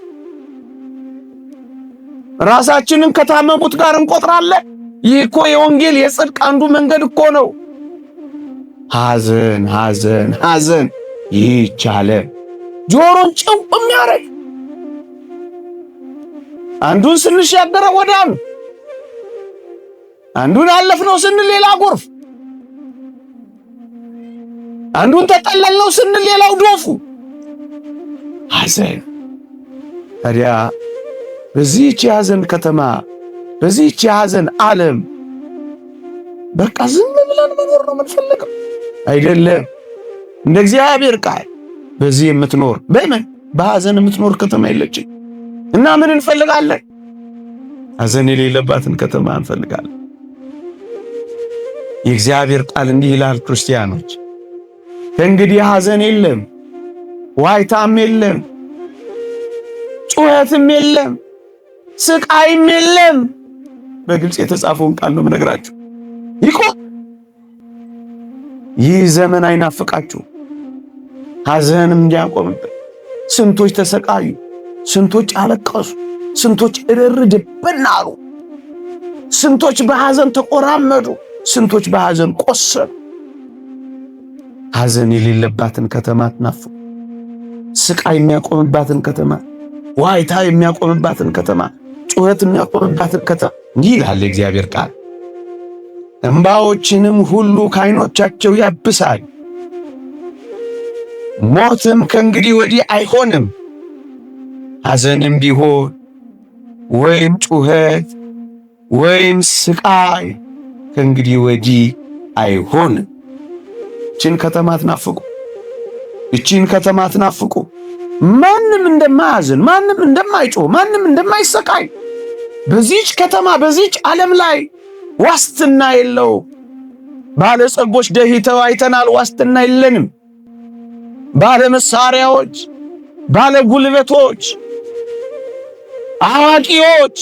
ራሳችንን ከታመሙት ጋር እንቆጥራለን። ይህ እኮ የወንጌል የጽድቅ አንዱ መንገድ እኮ ነው። ሐዘን ሐዘን ሐዘን ይቻለም ጆሮን ጭው የሚያረግ አንዱን ስንሻገረ ወዳም አንዱን አለፍነው ስንል ሌላ ጎርፍ አንዱን ተጠለልነው ስንል ሌላው ዶፉ ሐዘን። ታዲያ በዚህች የሐዘን ከተማ በዚህች የሐዘን ዓለም በቃ ዝም ብለን መኖር ነው የምንፈልገው አይደለም። እንደ እግዚአብሔር ቃል በዚህ የምትኖር በምን በሐዘን የምትኖር ከተማ የለችም። እና ምን እንፈልጋለን? ሐዘን የሌለባትን ከተማ እንፈልጋለን። የእግዚአብሔር ቃል እንዲህ ይላል፣ ክርስቲያኖች ከእንግዲህ ሐዘን የለም፣ ዋይታም የለም፣ ጩኸትም የለም፣ ስቃይም የለም። በግልጽ የተጻፈውን ቃል ነው የምነግራችሁ። ይህ ዘመን አይናፍቃችሁ፣ ሐዘንም እንዲያቆምበት። ስንቶች ተሰቃዩ፣ ስንቶች አለቀሱ፣ ስንቶች እርር ድብን አሉ፣ ስንቶች በሐዘን ተቆራመዱ፣ ስንቶች በሐዘን ቆሰሉ። ሐዘን የሌለባትን ከተማ አትናፍቁ። ስቃይ የሚያቆምባትን ከተማ፣ ዋይታ የሚያቆምባትን ከተማ፣ ጩኸት የሚያቆምባትን ከተማ እንዲህ ይላል የእግዚአብሔር ቃል፣ እንባዎችንም ሁሉ ከዓይኖቻቸው ያብሳል፣ ሞትም ከእንግዲህ ወዲህ አይሆንም፣ ሐዘንም ቢሆን ወይም ጩኸት ወይም ስቃይ ከእንግዲህ ወዲህ አይሆንም። እቺን ከተማ አትናፍቁ፣ እቺን ከተማ አትናፍቁ። ማንም እንደማያዝን፣ ማንም እንደማይጮህ፣ ማንም እንደማይሰቃይ በዚህች ከተማ በዚህች ዓለም ላይ ዋስትና የለው። ባለጸጎች ደህይተው አይተናል፣ ዋስትና የለንም። ባለ መሳሪያዎች፣ ባለ ጉልበቶች፣ አዋቂዎች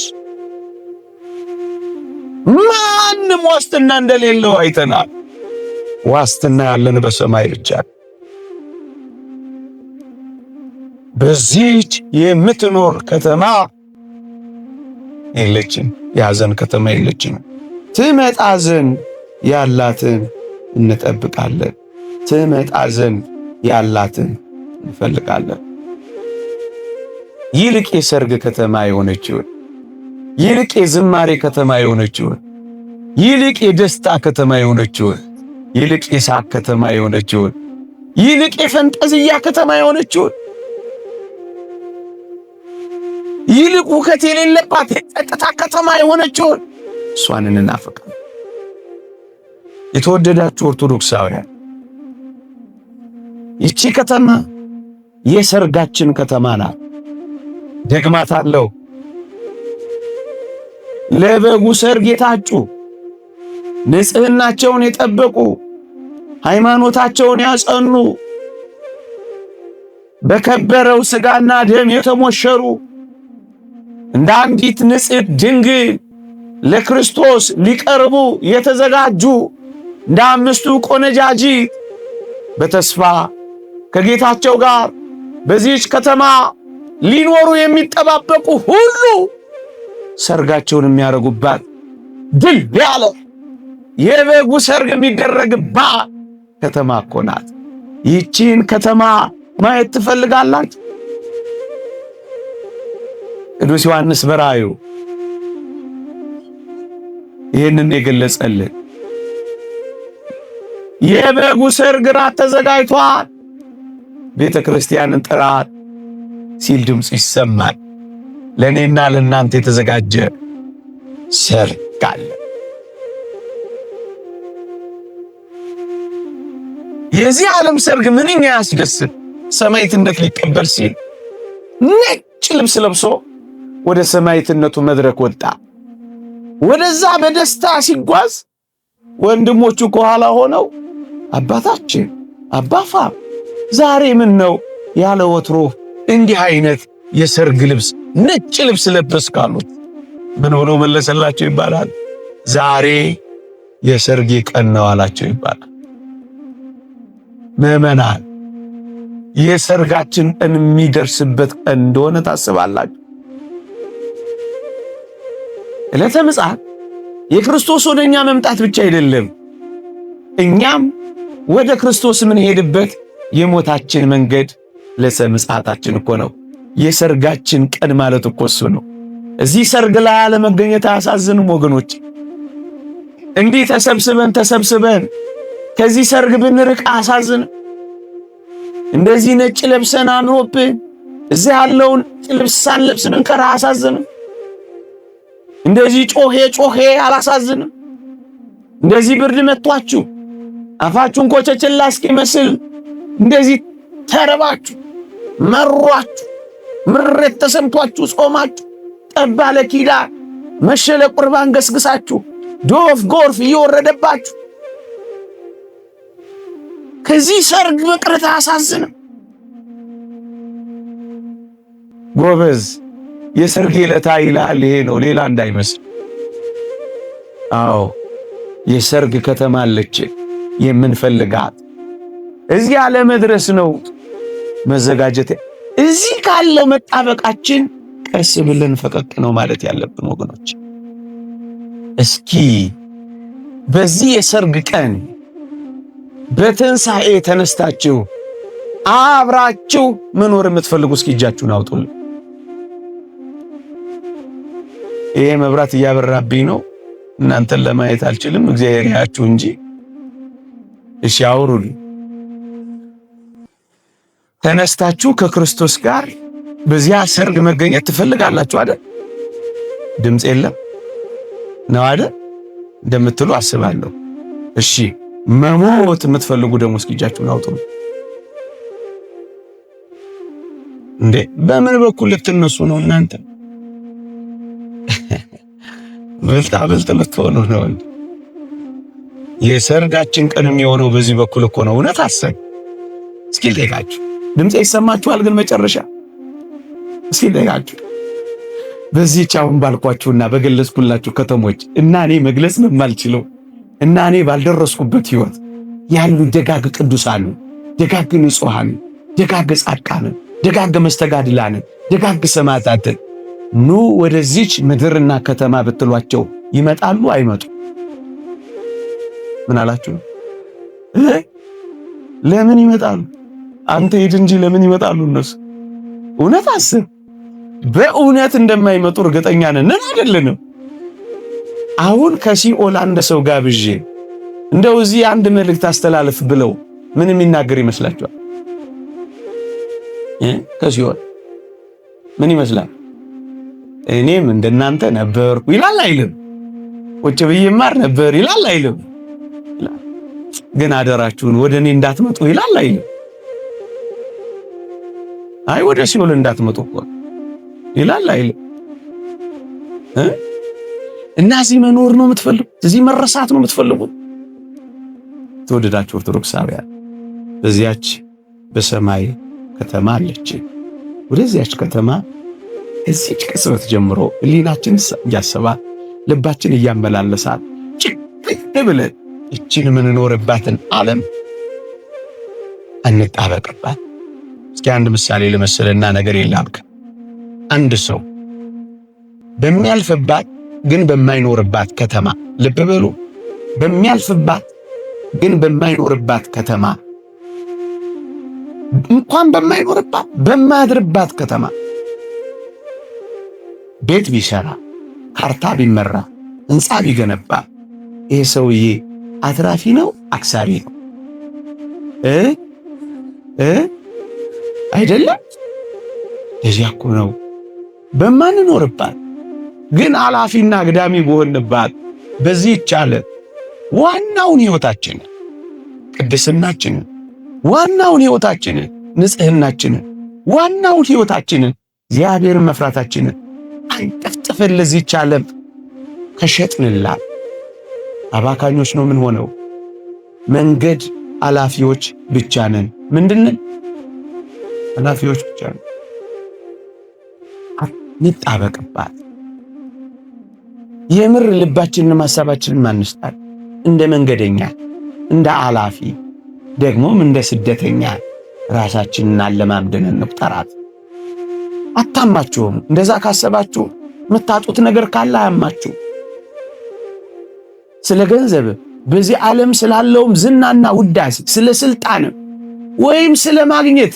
ማንም ዋስትና እንደሌለው አይተናል። ዋስትና ያለን በሰማይ ብቻ። በዚህች የምትኖር ከተማ የለችም፣ የሐዘን ከተማ የለችም። ትመጣ ዘንድ ያላትን እንጠብቃለን፣ ትመጣ ዘንድ ያላትን እንፈልጋለን። ይልቅ የሰርግ ከተማ የሆነችውን፣ ይልቅ የዝማሬ ከተማ የሆነችውን፣ ይልቅ የደስታ ከተማ የሆነችውን፣ ይልቅ የሳቅ ከተማ የሆነችውን፣ ይልቅ የፈንጠዝያ ከተማ የሆነችውን፣ ይልቅ ሁከት የሌለባት የጸጥታ ከተማ የሆነችውን እሷን እንናፍቃለን። የተወደዳችሁ ኦርቶዶክሳውያን ይቺ ከተማ የሰርጋችን ከተማ ናት። ደግማታለሁ። ለበጉ ሰርግ የታጩ ንጽህናቸውን የጠበቁ ሃይማኖታቸውን ያጸኑ በከበረው ሥጋና ደም የተሞሸሩ እንደ አንዲት ንጽሕት ድንግል ለክርስቶስ ሊቀርቡ የተዘጋጁ እንደ አምስቱ ቆነጃጅት በተስፋ ከጌታቸው ጋር በዚህች ከተማ ሊኖሩ የሚጠባበቁ ሁሉ ሰርጋቸውን የሚያረጉባት ድል ያለ የበጉ ሰርግ የሚደረግባት ከተማ እኮ ናት። ይህቺን ከተማ ማየት ትፈልጋላችሁ? ቅዱስ ዮሐንስ በራእዩ ይህንን የገለጸልን የበጉ ሰርግ ራት ተዘጋጅቷል፣ ቤተ ክርስቲያንን ጥራት ሲል ድምፅ ይሰማል። ለእኔና ለእናንተ የተዘጋጀ ሰርግ አለ። የዚህ ዓለም ሰርግ ምንኛ ያስደስት! ሰማዕትነት ሊቀበል ሲል ነጭ ልብስ ለብሶ ወደ ሰማዕትነቱ መድረክ ወጣ። ወደዛ በደስታ ሲጓዝ ወንድሞቹ ከኋላ ሆነው አባታችን አባፋ ዛሬ ምን ነው ያለ ወትሮ እንዲህ አይነት የሰርግ ልብስ ነጭ ልብስ ለበስክ አሉት። ምን ብሎ መለሰላቸው ይባላል? ዛሬ የሰርጌ ቀን ነው አላቸው ይባላል። ምዕመናን የሰርጋችን ቀን የሚደርስበት ቀን እንደሆነ ታስባላችሁ? ዕለተ ምጽአት የክርስቶስ ወደኛ መምጣት ብቻ አይደለም፣ እኛም ወደ ክርስቶስ ምን ሄድበት የሞታችን መንገድ ለሰምጻታችን እኮ ነው። የሰርጋችን ቀን ማለት እኮ እሱ ነው። እዚህ ሰርግ ላይ አለመገኘት አያሳዝንም ወገኖች? እንዲህ ተሰብስበን ከዚህ ሰርግ ብንርቅ አያሳዝንም? እንደዚህ ነጭ ለብሰን አምሮብን እዚህ ያለውን ልብስ ሳንለብስ ብንቀር አያሳዝንም? እንደዚህ ጮሄ አላሳዝንም? እንደዚህ ብርድ መቷችሁ አፋችሁን ኮቸችላ እስኪመስል እንደዚህ ተረባችሁ መሯችሁ ምሬት ተሰምቷችሁ ጾማችሁ ጠባለ ኪዳን መሸለ ቁርባን ገስግሳችሁ ዶፍ ጎርፍ እየወረደባችሁ ከዚህ ሰርግ መቅረት አያሳዝንም? ጎበዝ የሰርግ ዕለት ይላል ይሄ ነው፣ ሌላ እንዳይመስል። አዎ የሰርግ ከተማ አለች የምንፈልጋት። እዚህ ለመድረስ ነው መዘጋጀት። እዚህ ካለው መጣበቃችን ቀስ ብለን ፈቀቅ ነው ማለት ያለብን ወገኖች። እስኪ በዚህ የሰርግ ቀን በትንሣኤ ተነስታችሁ አብራችሁ መኖር የምትፈልጉ እስኪ እጃችሁን አውጡልኝ። ይሄ መብራት እያበራብኝ ነው፣ እናንተን ለማየት አልችልም፣ እግዚአብሔር ያያችሁ እንጂ። እሺ አውሩልኝ። ተነስታችሁ ከክርስቶስ ጋር በዚያ ሰርግ መገኘት ትፈልጋላችሁ አይደል? ድምፅ የለም ነው አይደል እንደምትሉ አስባለሁ። እሺ መሞት የምትፈልጉ ደግሞ እስኪ እጃችሁን አውጡ። እንዴ በምን በኩል ልትነሱ ነው እናንተ? ብልጥ ልትሆኑ ነው። የሰርጋችን ቀን የሚሆነው በዚህ በኩል እኮ ነው። እውነት አሰብ እስኪ ልጠይቃችሁ፣ ድምፅ ይሰማችኋል? ግን መጨረሻ እስኪ ልጠይቃችሁ፣ በዚህ ቻውን ባልኳችሁና በገለጽኩላችሁ ከተሞች እና እኔ መግለጽ የማልችለው እና እኔ ባልደረስኩበት ህይወት ያሉ ደጋግ ቅዱሳን፣ ደጋግ ንጹሃን፣ ደጋግ ጻድቃን፣ ደጋግ መስተጋድላን፣ ደጋግ ሰማዕታት ኑ ወደዚች ምድርና ከተማ ብትሏቸው ይመጣሉ አይመጡ? ምን አላችሁ? ለምን ይመጣሉ? አንተ ሂድ እንጂ ለምን ይመጣሉ እነሱ? እውነት አስብ። በእውነት እንደማይመጡ እርግጠኛ ነን አይደለንም? አሁን ከሲኦል አንድ ሰው ጋብዤ እንደው እዚህ አንድ መልእክት አስተላልፍ ብለው ምን የሚናገር ይመስላችኋል? ከሲኦል ምን ይመስላል? እኔም እንደናንተ ነበርኩ ይላል አይልም? ቁጭ ብዬ ማር ነበር ይላል አይልም? ግን አደራችሁን ወደ እኔ እንዳትመጡ ይላል አይልም? አይ ወደ ሲኦል እንዳትመጡ እኮ ይላል አይልም? እና እዚህ መኖር ነው የምትፈልጉት? እዚህ መረሳት ነው የምትፈልጉት? ተወደዳችሁ ኦርቶዶክሳውያን፣ በዚያች በሰማይ ከተማ አለች። ወደዚያች ከተማ እዚህ ቅጽበት ጀምሮ ሕሊናችን እያሰባት ልባችን እያመላለሳት ጭቅ ብለን እችን የምንኖርባትን ዓለም እንጣበቅባት። እስኪ አንድ ምሳሌ ለመሰለና ነገር የላምከ አንድ ሰው በሚያልፍባት ግን በማይኖርባት ከተማ፣ ልብ በሉ፣ በሚያልፍባት ግን በማይኖርባት ከተማ፣ እንኳን በማይኖርባት በማያድርባት ከተማ ቤት ቢሰራ፣ ካርታ ቢመራ፣ ሕንፃ ቢገነባ ይሄ ሰውዬ አትራፊ ነው አክሳሪ ነው? አይደለም። እዚያ እኮ ነው በማንኖርባት ግን አላፊና አግዳሚ በሆንባት በዚህ ይቻለ ዋናውን ሕይወታችንን፣ ቅድስናችንን፣ ዋናውን ሕይወታችንን፣ ንጽህናችንን፣ ዋናውን ሕይወታችንን፣ እግዚአብሔርን መፍራታችንን አንጠፍጥፈን ለዚህ ይቻለ ከሸጥንላት አባካኞች ነው ምን ሆነው መንገድ አላፊዎች ብቻ ነን። ምንድነን? አላፊዎች ብቻ ነን። እንጣበቅባት። የምር ልባችንን ማሳባችንን ማንስጣል። እንደ መንገደኛ፣ እንደ አላፊ፣ ደግሞም እንደ ስደተኛ ራሳችንን አለማምደን እንቁጠራት። አታማችሁም? እንደዛ ካሰባችሁ የምታጡት ነገር ካለ አያማችሁ። ስለ ገንዘብ በዚህ ዓለም ስላለውም ዝናና ውዳሴ ስለ ስልጣን ወይም ስለ ማግኘት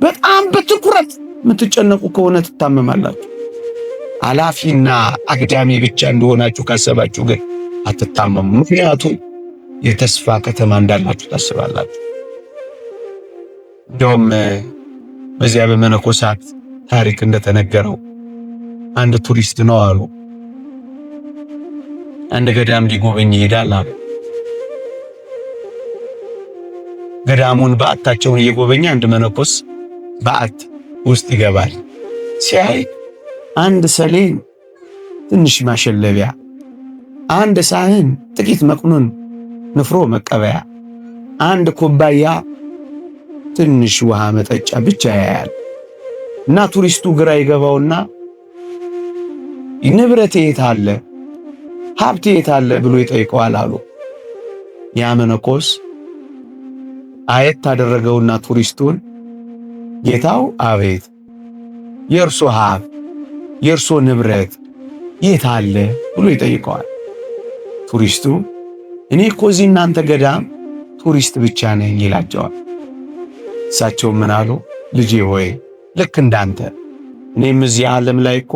በጣም በትኩረት የምትጨነቁ ከሆነ ትታመማላችሁ። አላፊና አግዳሚ ብቻ እንደሆናችሁ ካሰባችሁ ግን አትታመሙ። ምክንያቱም የተስፋ ከተማ እንዳላችሁ ታስባላችሁ። እንደውም በዚያ በመነኮሳት ታሪክ እንደተነገረው አንድ ቱሪስት ነው አሉ አንድ ገዳም ሊጎበኝ ይሄዳል አሉ። ገዳሙን በዓታቸውን እየጎበኘ አንድ መነኮስ በዓት ውስጥ ይገባል። ሲያይ አንድ ሰሌን ትንሽ ማሸለቢያ፣ አንድ ሳህን ጥቂት መቅኑን ንፍሮ መቀበያ፣ አንድ ኩባያ ትንሽ ውሃ መጠጫ ብቻ ያያል። እና ቱሪስቱ ግራ ይገባውና ንብረቴ የት አለ ሀብቴ የት አለ ብሎ ይጠይቀዋል አሉ። ያ መነኮስ አየት አደረገውና ቱሪስቱን ጌታው አቤት የእርሶ ሀብት የእርሶ ንብረት የት አለ ብሎ ይጠይቀዋል። ቱሪስቱ እኔ እኮ እዚህ እናንተ ገዳም ቱሪስት ብቻ ነኝ ይላቸዋል። እሳቸው ምን አሉ? ልጄ ሆይ ልክ እንዳንተ እኔም እዚህ ዓለም ላይ እኮ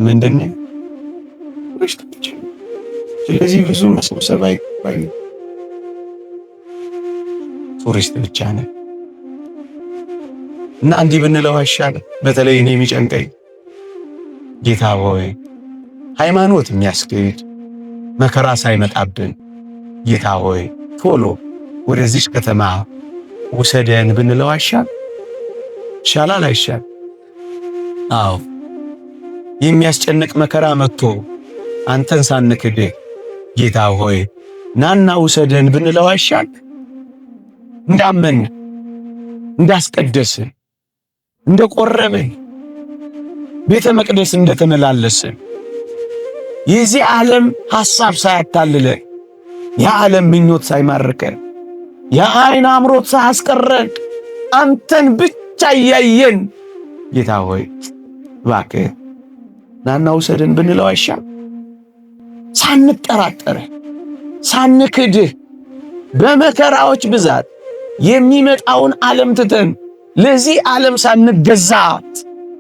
ምንድነው ቱሪስት ብቻ። ስለዚህ ብዙ መሰብሰብ አይገባኝም፣ ቱሪስት ብቻ ነኝ። እና እንዲህ ብንለው አይሻልም? በተለይ እኔ የሚጨንቀኝ ጌታ ሆይ ሃይማኖት የሚያስኬድ መከራ ሳይመጣብን ጌታ ሆይ ቶሎ ወደዚህ ከተማ ውሰደን ብንለው አይሻል? ይሻላል አይሻል? አዎ የሚያስጨንቅ መከራ መጥቶ አንተን ሳንክድህ ጌታ ሆይ ናና ውሰደን ብንለው አይሻል? እንዳመን እንዳስቀደስን እንደቆረብን ቤተ መቅደስ እንደተመላለስን የዚህ ዓለም ሐሳብ ሳያታልለን የዓለም ምኞት ሳይማርከን የዓይን አምሮት ሳያስቀረን አንተን ብቻ እያየን ጌታ ሆይ እባክህ ናና ውሰደን ብንለው አይሻል? ሳንጠራጠር ሳንክድህ በመከራዎች ብዛት የሚመጣውን ዓለም ትተን ለዚህ ዓለም ሳንገዛ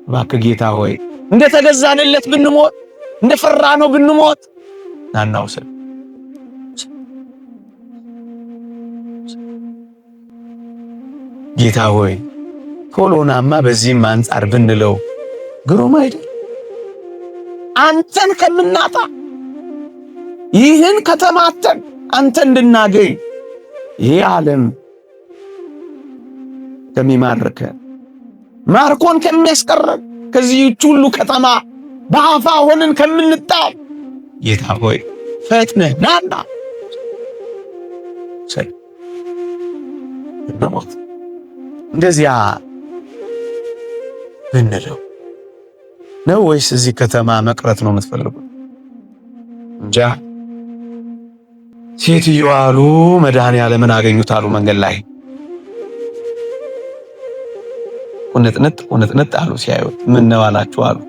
እባክህ ጌታ ሆይ እንደተገዛንለት ብንሞት እንደፈራነው ብንሞት ናና ውሰደን። ጌታ ሆይ ቶሎናማ በዚህም አንጻር ብንለው ግሩም አይደል? አንተን ከምናጣ ይህን ከተማተን አንተ እንድናገኝ ይህ ዓለም ከሚማርከ ማርኮን ከሚያስቀረን ከዚህ ሁሉ ከተማ በአፋ ሆነን ከምንጣል ጌታ ሆይ ፈጥነህ ናና በሞት እንደዚያ ብንለው ነው ወይስ እዚህ ከተማ መቅረት ነው የምትፈልጉት? እንጃ። ሴትዮዋ አሉ መድኃኔዓለምን አገኙት አሉ መንገድ ላይ ቁንጥንጥ አሉ። ሲያዩት ምን ነው አላችሁ አሉ።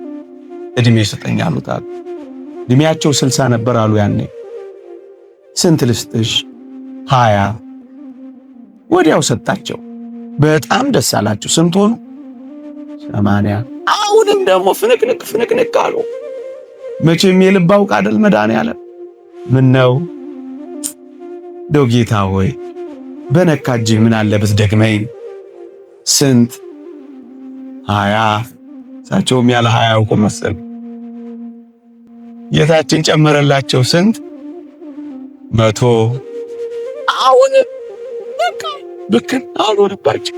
እድሜ ስጠኝ አሉት አሉ። እድሜያቸው 60 ነበር አሉ ያኔ። ስንት ልስጥሽ? 20። ወዲያው ሰጣቸው። በጣም ደስ አላቸው። ስንት ሆኑ? 80። አሁንም ደግሞ ፍንቅንቅ አሉ። መቼም የልብ አውቅ አይደል መድኃኔዓለም። ምን ነው ደው ጌታ ሆይ በነካ እጅህ ምን አለ ብትደግመኝ። ስንት? 20። እሳቸውም ያለ 20 ያውቁ መሰል። ጌታችን ጨመረላቸው። ስንት? 100። አሁን በቃ ብክን አልሆነባቸው።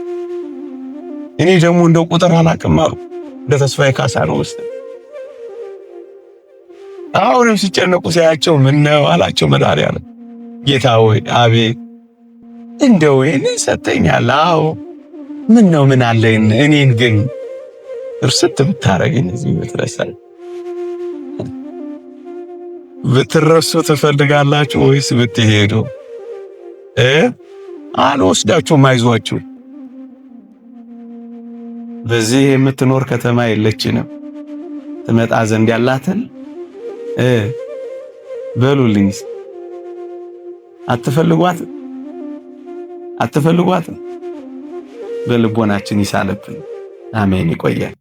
እኔ ደግሞ እንደው ቁጥር አላውቅም አሉ። እንደ ተስፋዬ ካሳ ነው መሰል። አሁንም ሲጨነቁ ሲያያቸው ምን ነው አላቸው መድኃኔዓለም። ጌታ ሆይ አቤት፣ እንደው ይህንን ሰጠኛል። አዎ ምን ነው ምን አለኝ? እኔን ግን እርስት ብታረገኝ እዚህ ብትረሳኝ። ብትረሱ ትፈልጋላችሁ ወይስ ብትሄዱ? አልወስዳችሁም፣ አይዟችሁ። በዚህ የምትኖር ከተማ የለችንም። ትመጣ ዘንድ ያላትን በሉልኝ። አትፈልጓት በልቦናችን ይሳለብን። አሜን። ይቆያል።